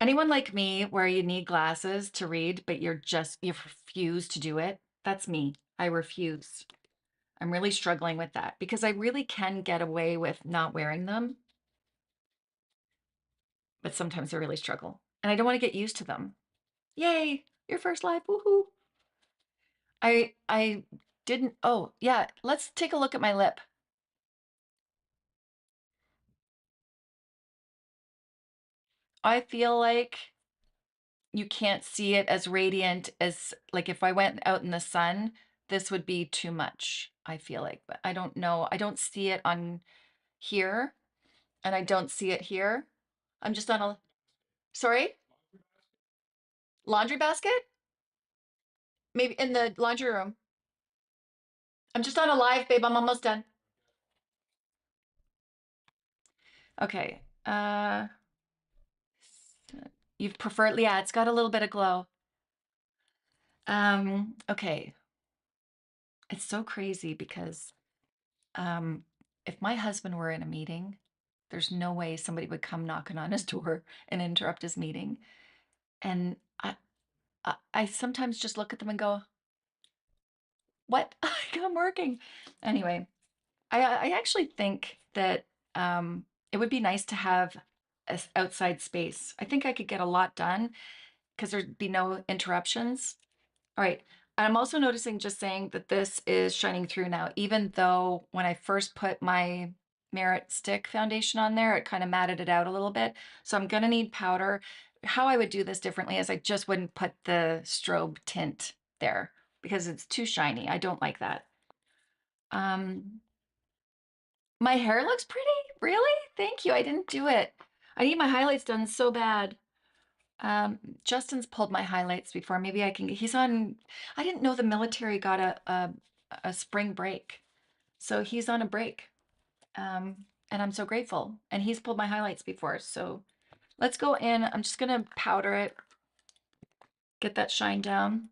Speaker 1: Anyone like me where you need glasses to read, but you refuse to do it? That's me. I refuse. I'm really struggling with that because I really can get away with not wearing them, but sometimes I really struggle. And I don't want to get used to them. Yay, your first live, woohoo. I didn't, oh yeah, let's take a look at my lip. I feel like you can't see it as radiant as like if I went out in the sun, this would be too much, I feel like. But I don't know. I don't see it on here and I don't see it here. I'm just on a, sorry, laundry basket? Maybe in the laundry room. I'm just on a live, babe. I'm almost done. Okay. You've preferred, yeah, it's got a little bit of glow. Okay. It's so crazy because if my husband were in a meeting, there's no way somebody would come knocking on his door and interrupt his meeting. And I sometimes just look at them and go, what? I'm working. Anyway, I actually think that it would be nice to have an outside space. I think I could get a lot done because there'd be no interruptions. All right. I'm also noticing, just saying, that this is shining through now, even though when I first put my Merit Stick foundation on there, it kind of matted it out a little bit. So I'm gonna need powder. How I would do this differently is I just wouldn't put the strobe tint there because it's too shiny. I don't like that. Um, my hair looks pretty. Really? Thank you. I didn't do it. I need my highlights done so bad. Justin's pulled my highlights before. Maybe I can. He's on. I didn't know the military got a spring break, so he's on a break. Um, and I'm so grateful. And he's pulled my highlights before. So let's go in. I'm just gonna powder it, get that shine down.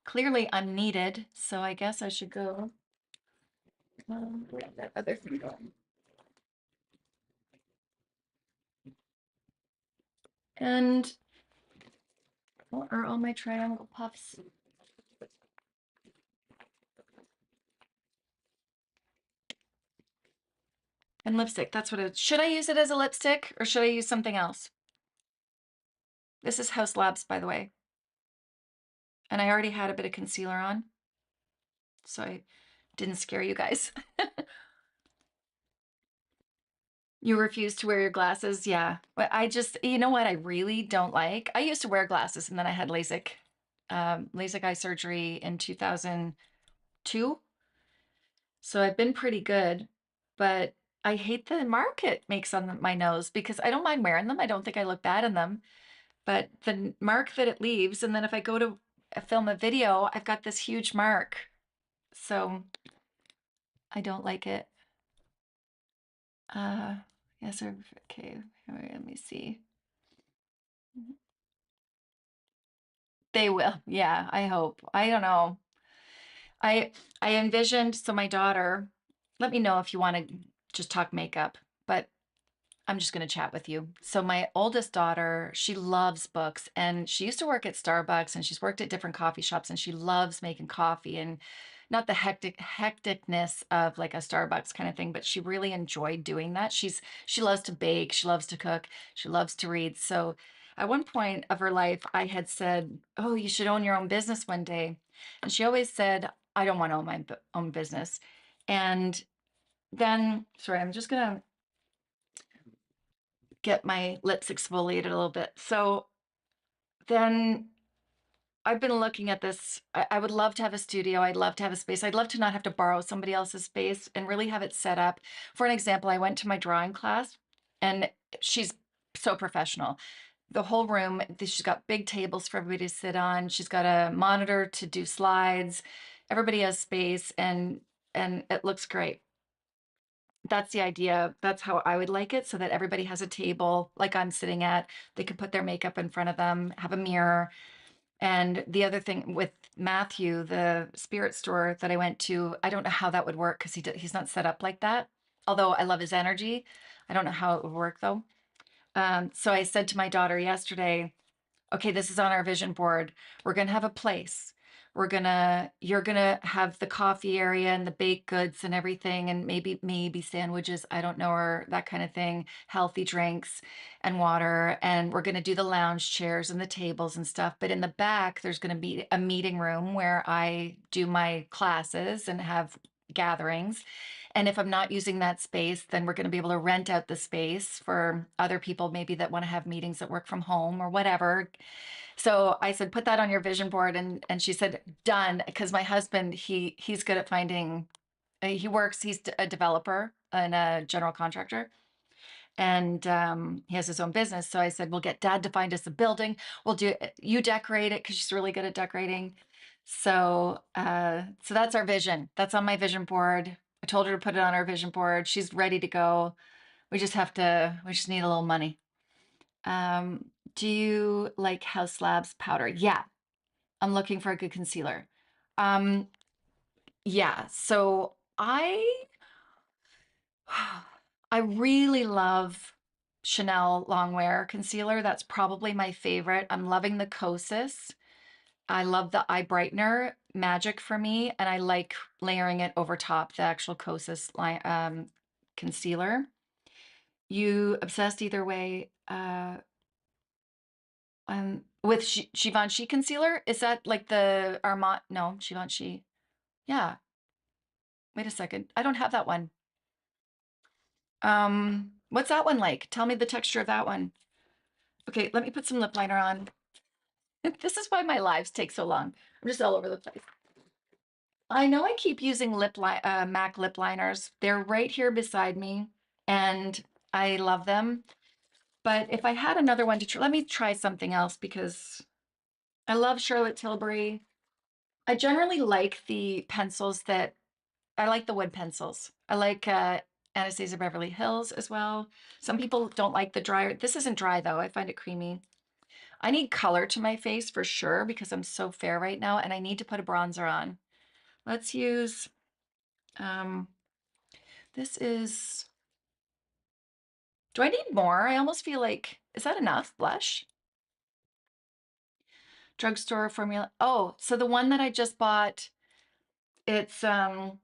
Speaker 1: Clearly, I'm needed, so I guess I should go. Where did that other thing go? And what are all my triangle puffs? And lipstick. That's what it is. Should I use it as a lipstick or should I use something else? This is House Labs, by the way. And I already had a bit of concealer on, so I didn't scare you guys. You refuse to wear your glasses? Yeah. But I just, you know what I really don't like? I used to wear glasses and then I had LASIK, LASIK eye surgery in 2002. So I've been pretty good, but I hate the mark it makes on my nose because I don't mind wearing them. I don't think I look bad in them, but the mark that it leaves, and then if I go to film a video, I've got this huge mark. So I don't like it. Uh, yes, okay, let me see. They will. Yeah, I hope. I don't know. I I envisioned, so my daughter, let me know if you want to just talk makeup, but I'm just going to chat with you. So my oldest daughter, she loves books and she used to work at Starbucks and she's worked at different coffee shops and she loves making coffee and not the hecticness of like a Starbucks kind of thing, but she really enjoyed doing that. She loves to bake, she loves to cook, she loves to read. So at one point of her life, I had said, "Oh, you should own your own business one day." And she always said, "I don't want to own my own business." And then, sorry, I'm just gonna get my lips exfoliated a little bit. So then I've been looking at this. I would love to have a studio. I'd love to have a space. I'd love to not have to borrow somebody else's space and really have it set up. For an example, I went to my drawing class and she's so professional. The whole room, she's got big tables for everybody to sit on. She's got a monitor to do slides. Everybody has space and it looks great. That's the idea. That's how I would like it, so that everybody has a table like I'm sitting at. They can put their makeup in front of them, have a mirror. And the other thing with Matthew, the spirit store that I went to, I don't know how that would work because he's not set up like that. Although I love his energy, I don't know how it would work though. So I said to my daughter yesterday, okay, this is on our vision board. We're going to have a place. You're going to have the coffee area and the baked goods and everything, and maybe sandwiches, I don't know, or that kind of thing, healthy drinks and water. And we're going to do the lounge chairs and the tables and stuff. But in the back, there's going to be a meeting room where I do my classes and have gatherings. And if I'm not using that space, then we're going to be able to rent out the space for other people, maybe that want to have meetings that work from home or whatever. So I said, put that on your vision board. And she said, done. Because my husband, he's good at finding, he's a developer and a general contractor. And he has his own business. So I said, we'll get dad to find us a building. You decorate it because she's really good at decorating. So that's our vision. That's on my vision board. I told her to put it on our vision board. She's ready to go. We just need a little money. Um, do you like House Labs powder? Yeah, I'm looking for a good concealer. Um, yeah, so I I really love. Chanel Longwear concealer. That's probably my favorite. I'm loving the Kosas. I love the eye brightener, magic for me, and I like layering it over top the actual Kosas line, concealer. You obsessed either way with Givenchy concealer? Is that like the Armand? No, Givenchy. Yeah. Wait a second. I don't have that one. What's that one like? Tell me the texture of that one. Okay, let me put some lip liner on. This is why my lives take so long. I'm just all over the place. I know I keep using MAC lip liners. They're right here beside me, and I love them. But if I had another one to try, let me try something else because I love Charlotte Tilbury. I generally like the pencils that I like the wood pencils. I like Anastasia Beverly Hills as well. Some people don't like the drier. This isn't dry though. I find it creamy. I need color to my face for sure because I'm so fair right now and I need to put a bronzer on. Let's use, um, this is, do I need more? I almost feel like, is that enough blush? Drugstore formula. Oh, so the one that I just bought, it's, I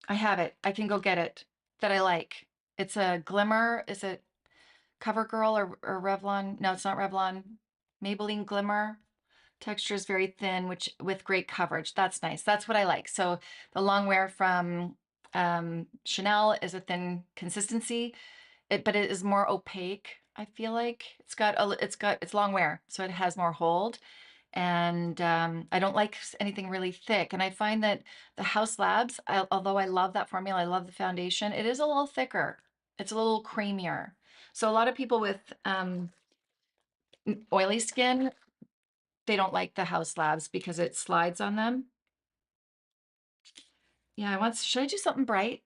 Speaker 1: have it. I can go get it that I like. It's a Glimmer. Is it CoverGirl or Revlon? No, it's not Revlon. Maybelline Glimmer. Texture is very thin, which with great coverage. That's nice. That's what I like. So the Longwear from Chanel is a thin consistency, but it is more opaque. I feel like it's long wear, so it has more hold. And I don't like anything really thick. And I find that the House Labs, although I love that formula, I love the foundation, it is a little thicker. It's a little creamier. So a lot of people with oily skin, they don't like the House Labs because it slides on them. Yeah, should I do something bright?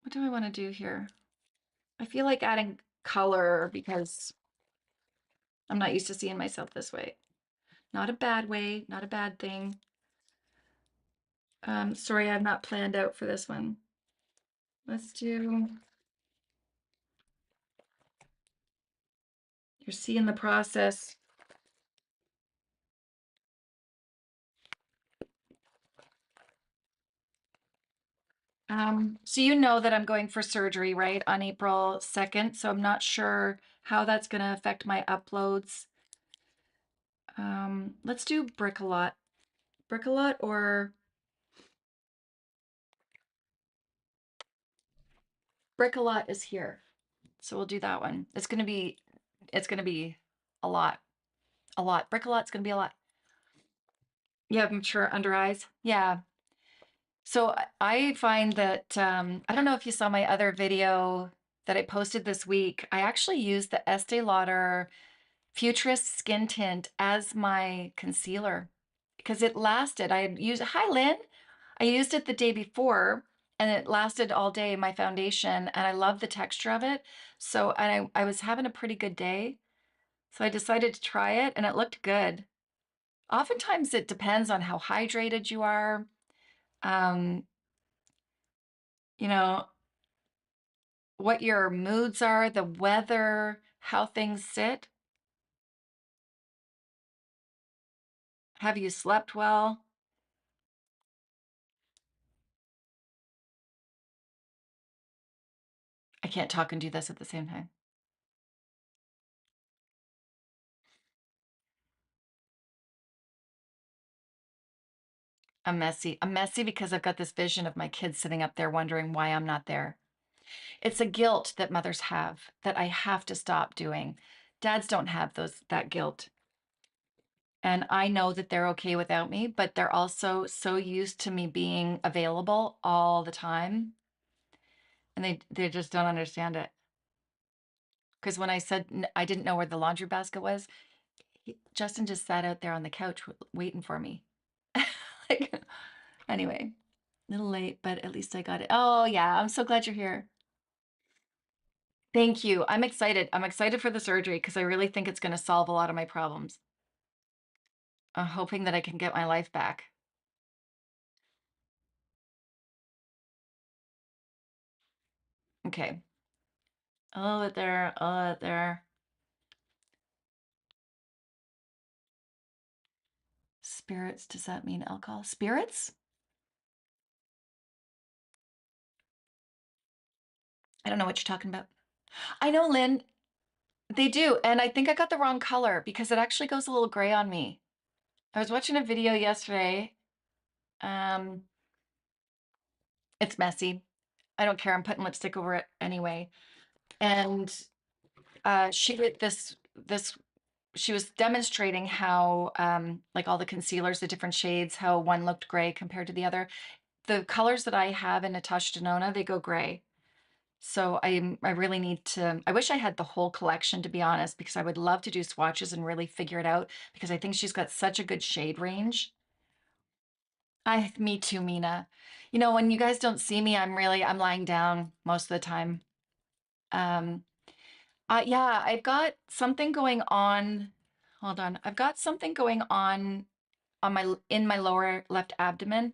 Speaker 1: What do I want to do here? I feel like adding color because I'm not used to seeing myself this way. Not a bad way, not a bad thing. Sorry, I'm not planned out for this one. Let's do, you're seeing the process. So you know that I'm going for surgery, right, on April 2nd. So I'm not sure how that's going to affect my uploads. Let's do Bricolot. Bricolot or Bricolot is here. So we'll do that one. It's gonna be a lot. A lot. Bricolot's gonna be a lot. Yeah, mature under eyes. Yeah. So I find that I don't know if you saw my other video that I posted this week. I actually used the Estee Lauder Futurist Skin Tint as my concealer because it lasted. I had used, hi Lynn. I used it the day before and it lasted all day, my foundation, and I love the texture of it. So, and I was having a pretty good day. So I decided to try it and it looked good. Oftentimes it depends on how hydrated you are. Um, you know, what your moods are, the weather, how things sit. Have you slept well? I can't talk and do this at the same time. I'm messy. I'm messy because I've got this vision of my kids sitting up there wondering why I'm not there. It's a guilt that mothers have that I have to stop doing. Dads don't have that guilt. And I know that they're okay without me, but they're also so used to me being available all the time. And they just don't understand it. Because when I said I didn't know where the laundry basket was, Justin just sat out there on the couch waiting for me. Like, anyway, a little late, but at least I got it. Oh, yeah, I'm so glad you're here. Thank you. I'm excited. I'm excited for the surgery because I really think it's going to solve a lot of my problems. I'm hoping that I can get my life back. Okay. Oh, there. Oh, there. Spirits, does that mean alcohol? Spirits? I don't know what you're talking about. I know, Lynn, they do. And I think I got the wrong color because it actually goes a little gray on me. I was watching a video yesterday. Um, it's messy. I don't care. I'm putting lipstick over it anyway. And she did this she was demonstrating how like all the concealers, the different shades, how one looked gray compared to the other. The colors that I have in Natasha Denona, they go gray. So I really need to, I wish I had the whole collection, to be honest, because I would love to do swatches and really figure it out because I think she's got such a good shade range. Me too, Mina. You know, when you guys don't see me, I'm lying down most of the time. Um, yeah, I've got something going on. Hold on. I've got something going on my in my lower left abdomen,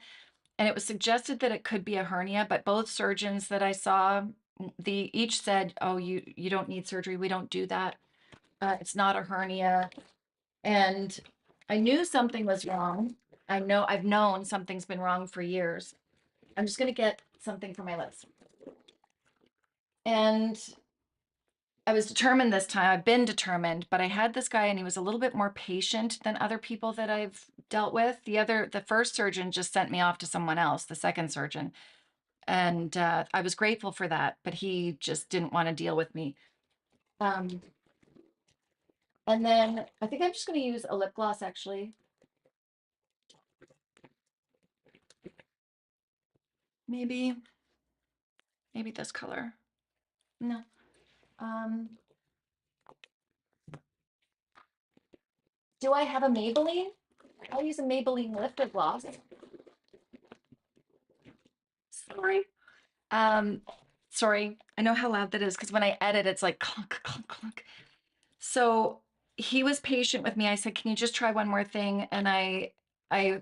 Speaker 1: and it was suggested that it could be a hernia, but both surgeons that I saw, the each said, "Oh, you don't need surgery. We don't do that. It's not a hernia." And I knew something was wrong. I've known something's been wrong for years. I'm just gonna get something for my lips. And I was determined this time. I've been determined, but I had this guy and he was a little bit more patient than other people that I've dealt with. The first surgeon just sent me off to someone else, the second surgeon. And I was grateful for that, but he just didn't want to deal with me. Um, and then I think I'm just going to use a lip gloss actually. Maybe, maybe this color. No. Um, do I have a Maybelline? I'll use a Maybelline lip gloss. Sorry. Um, sorry. I know how loud that is because when I edit, it's like clunk, clunk, clunk. So he was patient with me. I said, "Can you just try one more thing?" And I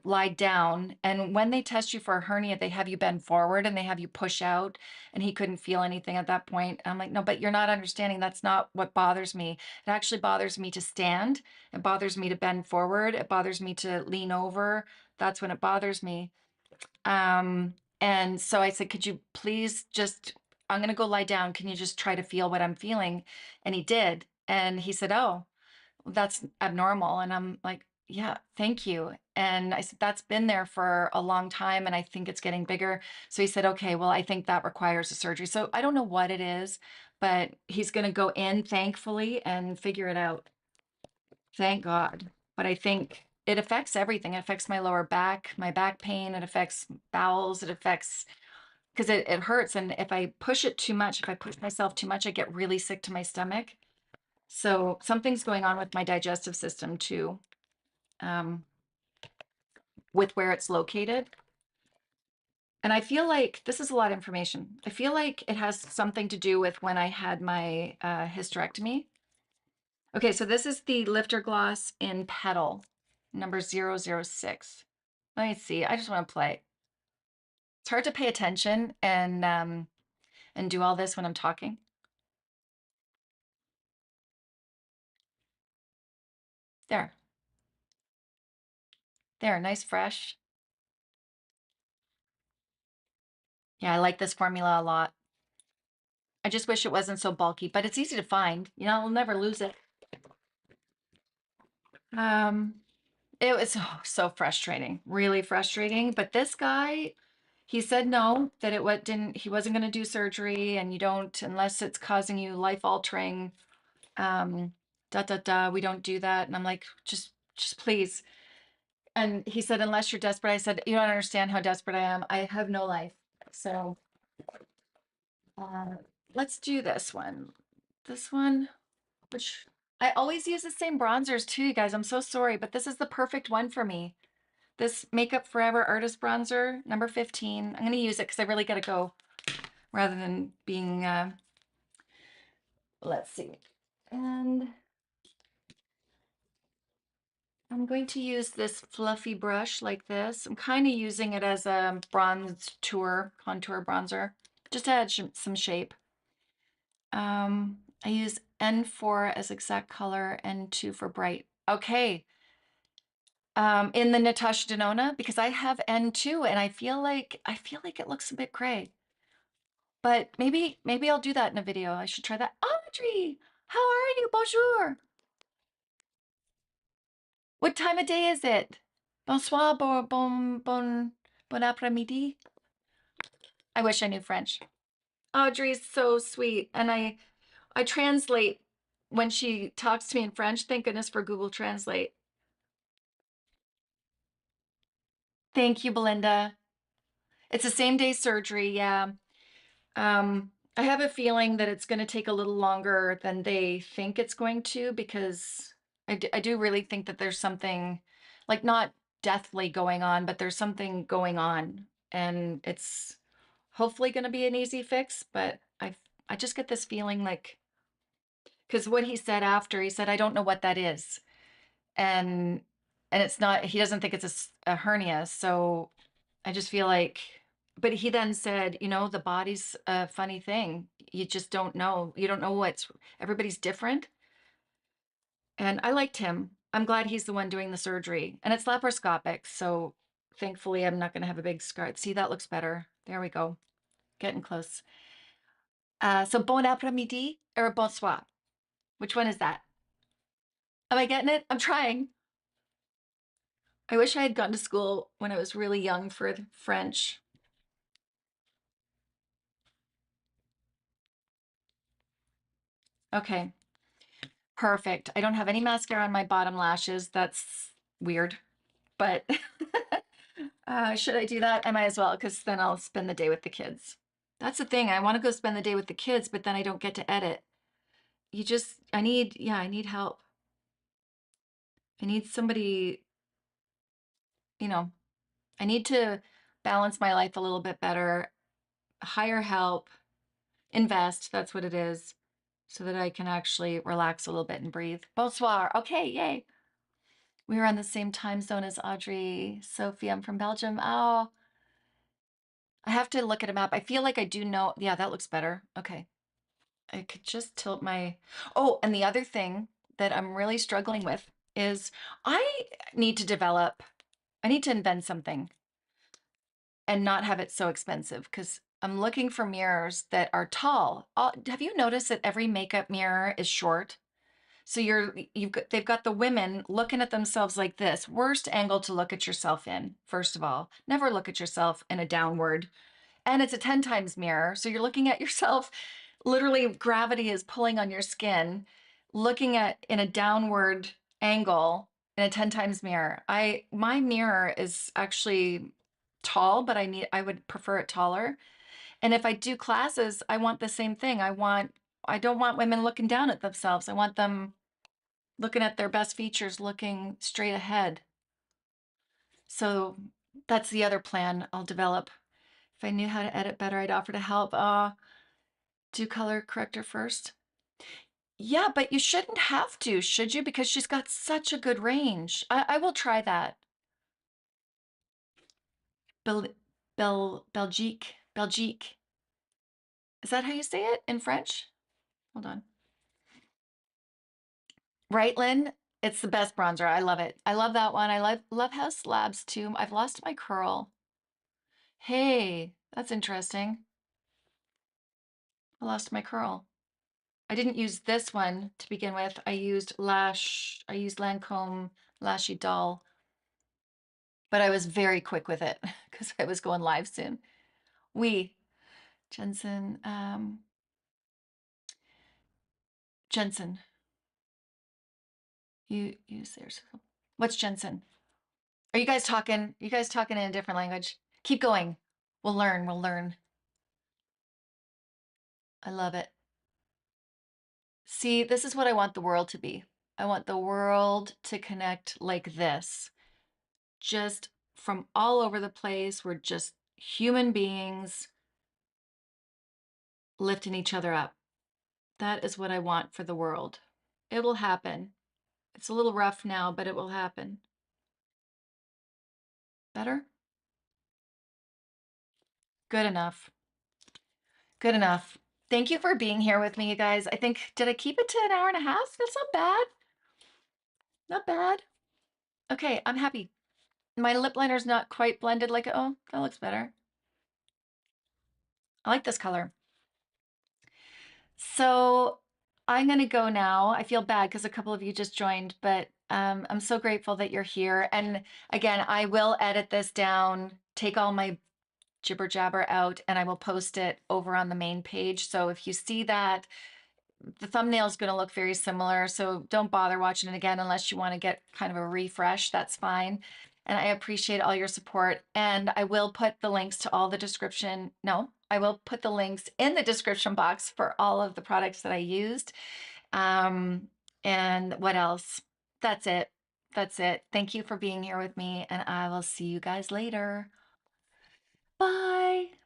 Speaker 1: lied down. And when they test you for a hernia, they have you bend forward and they have you push out. And he couldn't feel anything at that point. I'm like, "No, but you're not understanding. That's not what bothers me. It actually bothers me to stand. It bothers me to bend forward. It bothers me to lean over. That's when it bothers me." And so I said, "Could you please just, I'm going to go lie down. Can you just try to feel what I'm feeling?" And he did. And he said, "Oh, well, that's abnormal." And I'm like, "Yeah, thank you." And I said, "That's been there for a long time. And I think it's getting bigger." So he said, "Okay, well, I think that requires a surgery." So I don't know what it is, but he's going to go in, thankfully, and figure it out. Thank God. But I think it affects everything. It affects my lower back, my back pain. It affects bowels. It affects, because it hurts. And if I push it too much, if I push myself too much, I get really sick to my stomach. So something's going on with my digestive system too, um, with where it's located. And I feel like this is a lot of information. I feel like it has something to do with when I had my hysterectomy. Okay, so this is the lifter gloss in Petal, number 006. Let me see. I just want to play. It's hard to pay attention and do all this when I'm talking. There, there, nice fresh. Yeah, I like this formula a lot. I just wish it wasn't so bulky, but it's easy to find. You know, I'll never lose it. Um, it was so frustrating, really frustrating. But this guy, he said no, that it what didn't he wasn't going to do surgery, and you don't unless it's causing you life altering. Um, we don't do that. And I'm like, just please. And he said, "Unless you're desperate." I said, "You don't understand how desperate I am. I have no life." So uh, let's do this one. This one, which I always use the same bronzers too, you guys. I'm so sorry, but this is the perfect one for me. This Makeup Forever Artist Bronzer, number 15. I'm going to use it because I really got to go rather than being, let's see. And I'm going to use this fluffy brush like this. I'm kind of using it as a contour bronzer, just to add some shape. I use N4 as exact color, N2 for bright. Okay. In the Natasha Denona, because I have N2 and I feel like it looks a bit gray. But maybe I'll do that in a video. I should try that. Audrey, how are you? Bonjour. What time of day is it? Bonsoir, bon après-midi. I wish I knew French. Audrey's so sweet, and I translate when she talks to me in French. Thank goodness for Google Translate. Thank you, Belinda. It's a same day surgery, yeah. I have a feeling that it's going to take a little longer than they think it's going to because I do really think that there's something like not deathly going on, but there's something going on, and it's hopefully going to be an easy fix. But I just get this feeling like because what he said after, he said, I don't know what that is. And it's not, he doesn't think it's a hernia. So I just feel like, but he then said, the body's a funny thing. You just don't know. You don't know everybody's different. And I liked him. I'm glad he's the one doing the surgery. And it's laparoscopic. So thankfully, I'm not going to have a big scar. See, that looks better. There we go. Getting close. So bon après-midi or bonsoir? Which one is that? Am I getting it? I'm trying. I wish I had gone to school when I was really young for French. Okay, perfect. I don't have any mascara on my bottom lashes. That's weird, but should I do that? I might as well, because then I'll spend the day with the kids. That's the thing. I want to go spend the day with the kids, but then I don't get to edit. Yeah, I need help. I need somebody, you know, I need to balance my life a little bit better, hire help, invest. That's what it is. So that I can actually relax a little bit and breathe. Bonsoir. Okay, yay. We were on the same time zone as Audrey. Sophie, I'm from Belgium. Oh, I have to look at a map. I feel like I do know. Yeah, that looks better. Okay. I could just tilt my. Oh, and the other thing that I'm really struggling with is I need to develop, I need to invent something and not have it so expensive because I'm looking for mirrors that are tall. Have you noticed that every makeup mirror is short? So they've got the women looking at themselves like this. Worst angle to look at yourself in, first of all. Never look at yourself in a downward. And it's a 10 times mirror. So you're looking at yourself, literally gravity is pulling on your skin, looking at in a downward angle in a 10 times mirror. My mirror is actually tall, but I would prefer it taller. And if I do classes, I want the same thing. I don't want women looking down at themselves. I want them looking at their best features, looking straight ahead. So that's the other plan I'll develop. If I knew how to edit better, I'd offer to help. Do color corrector first. Yeah, but you shouldn't have to, should you? Because she's got such a good range. I will try that. Bel, Belgique. Is that how you say it in French? Hold on. Right, Lynn? It's the best bronzer. I love it. I love that one. I love how slabs too. I've lost my curl. Hey, that's interesting. I lost my curl. I didn't use this one to begin with. I used Lash. I used Lancôme Lash Idôle, but I was very quick with it because I was going live soon. We, Jensen, Jensen, you use theirs. What's Jensen? Are you guys talking? You guys talking in a different language? Keep going. We'll learn. We'll learn. I love it. See, this is what I want the world to be. I want the world to connect like this. Just from all over the place. We're just human beings lifting each other up. That is what I want for the world. It will happen. It's a little rough now, but it will happen. Better? Good enough. Good enough. Thank you for being here with me, you guys. I think, did I keep it to an hour and a half? That's not bad. Not bad. Okay, I'm happy. My lip liner's not quite blended like, oh, that looks better. I like this color. So I'm gonna go now. I feel bad because a couple of you just joined, but I'm so grateful that you're here. And again, I will edit this down, take all my jibber jabber out, and I will post it over on the main page. So if you see that, the thumbnail is going to look very similar. So don't bother watching it again unless you want to get kind of a refresh. That's fine. And I appreciate all your support. And I will put the links to all the description. No, I will put the links in the description box for all of the products that I used. Um, and what else? That's it. That's it. Thank you for being here with me. And I will see you guys later. Bye.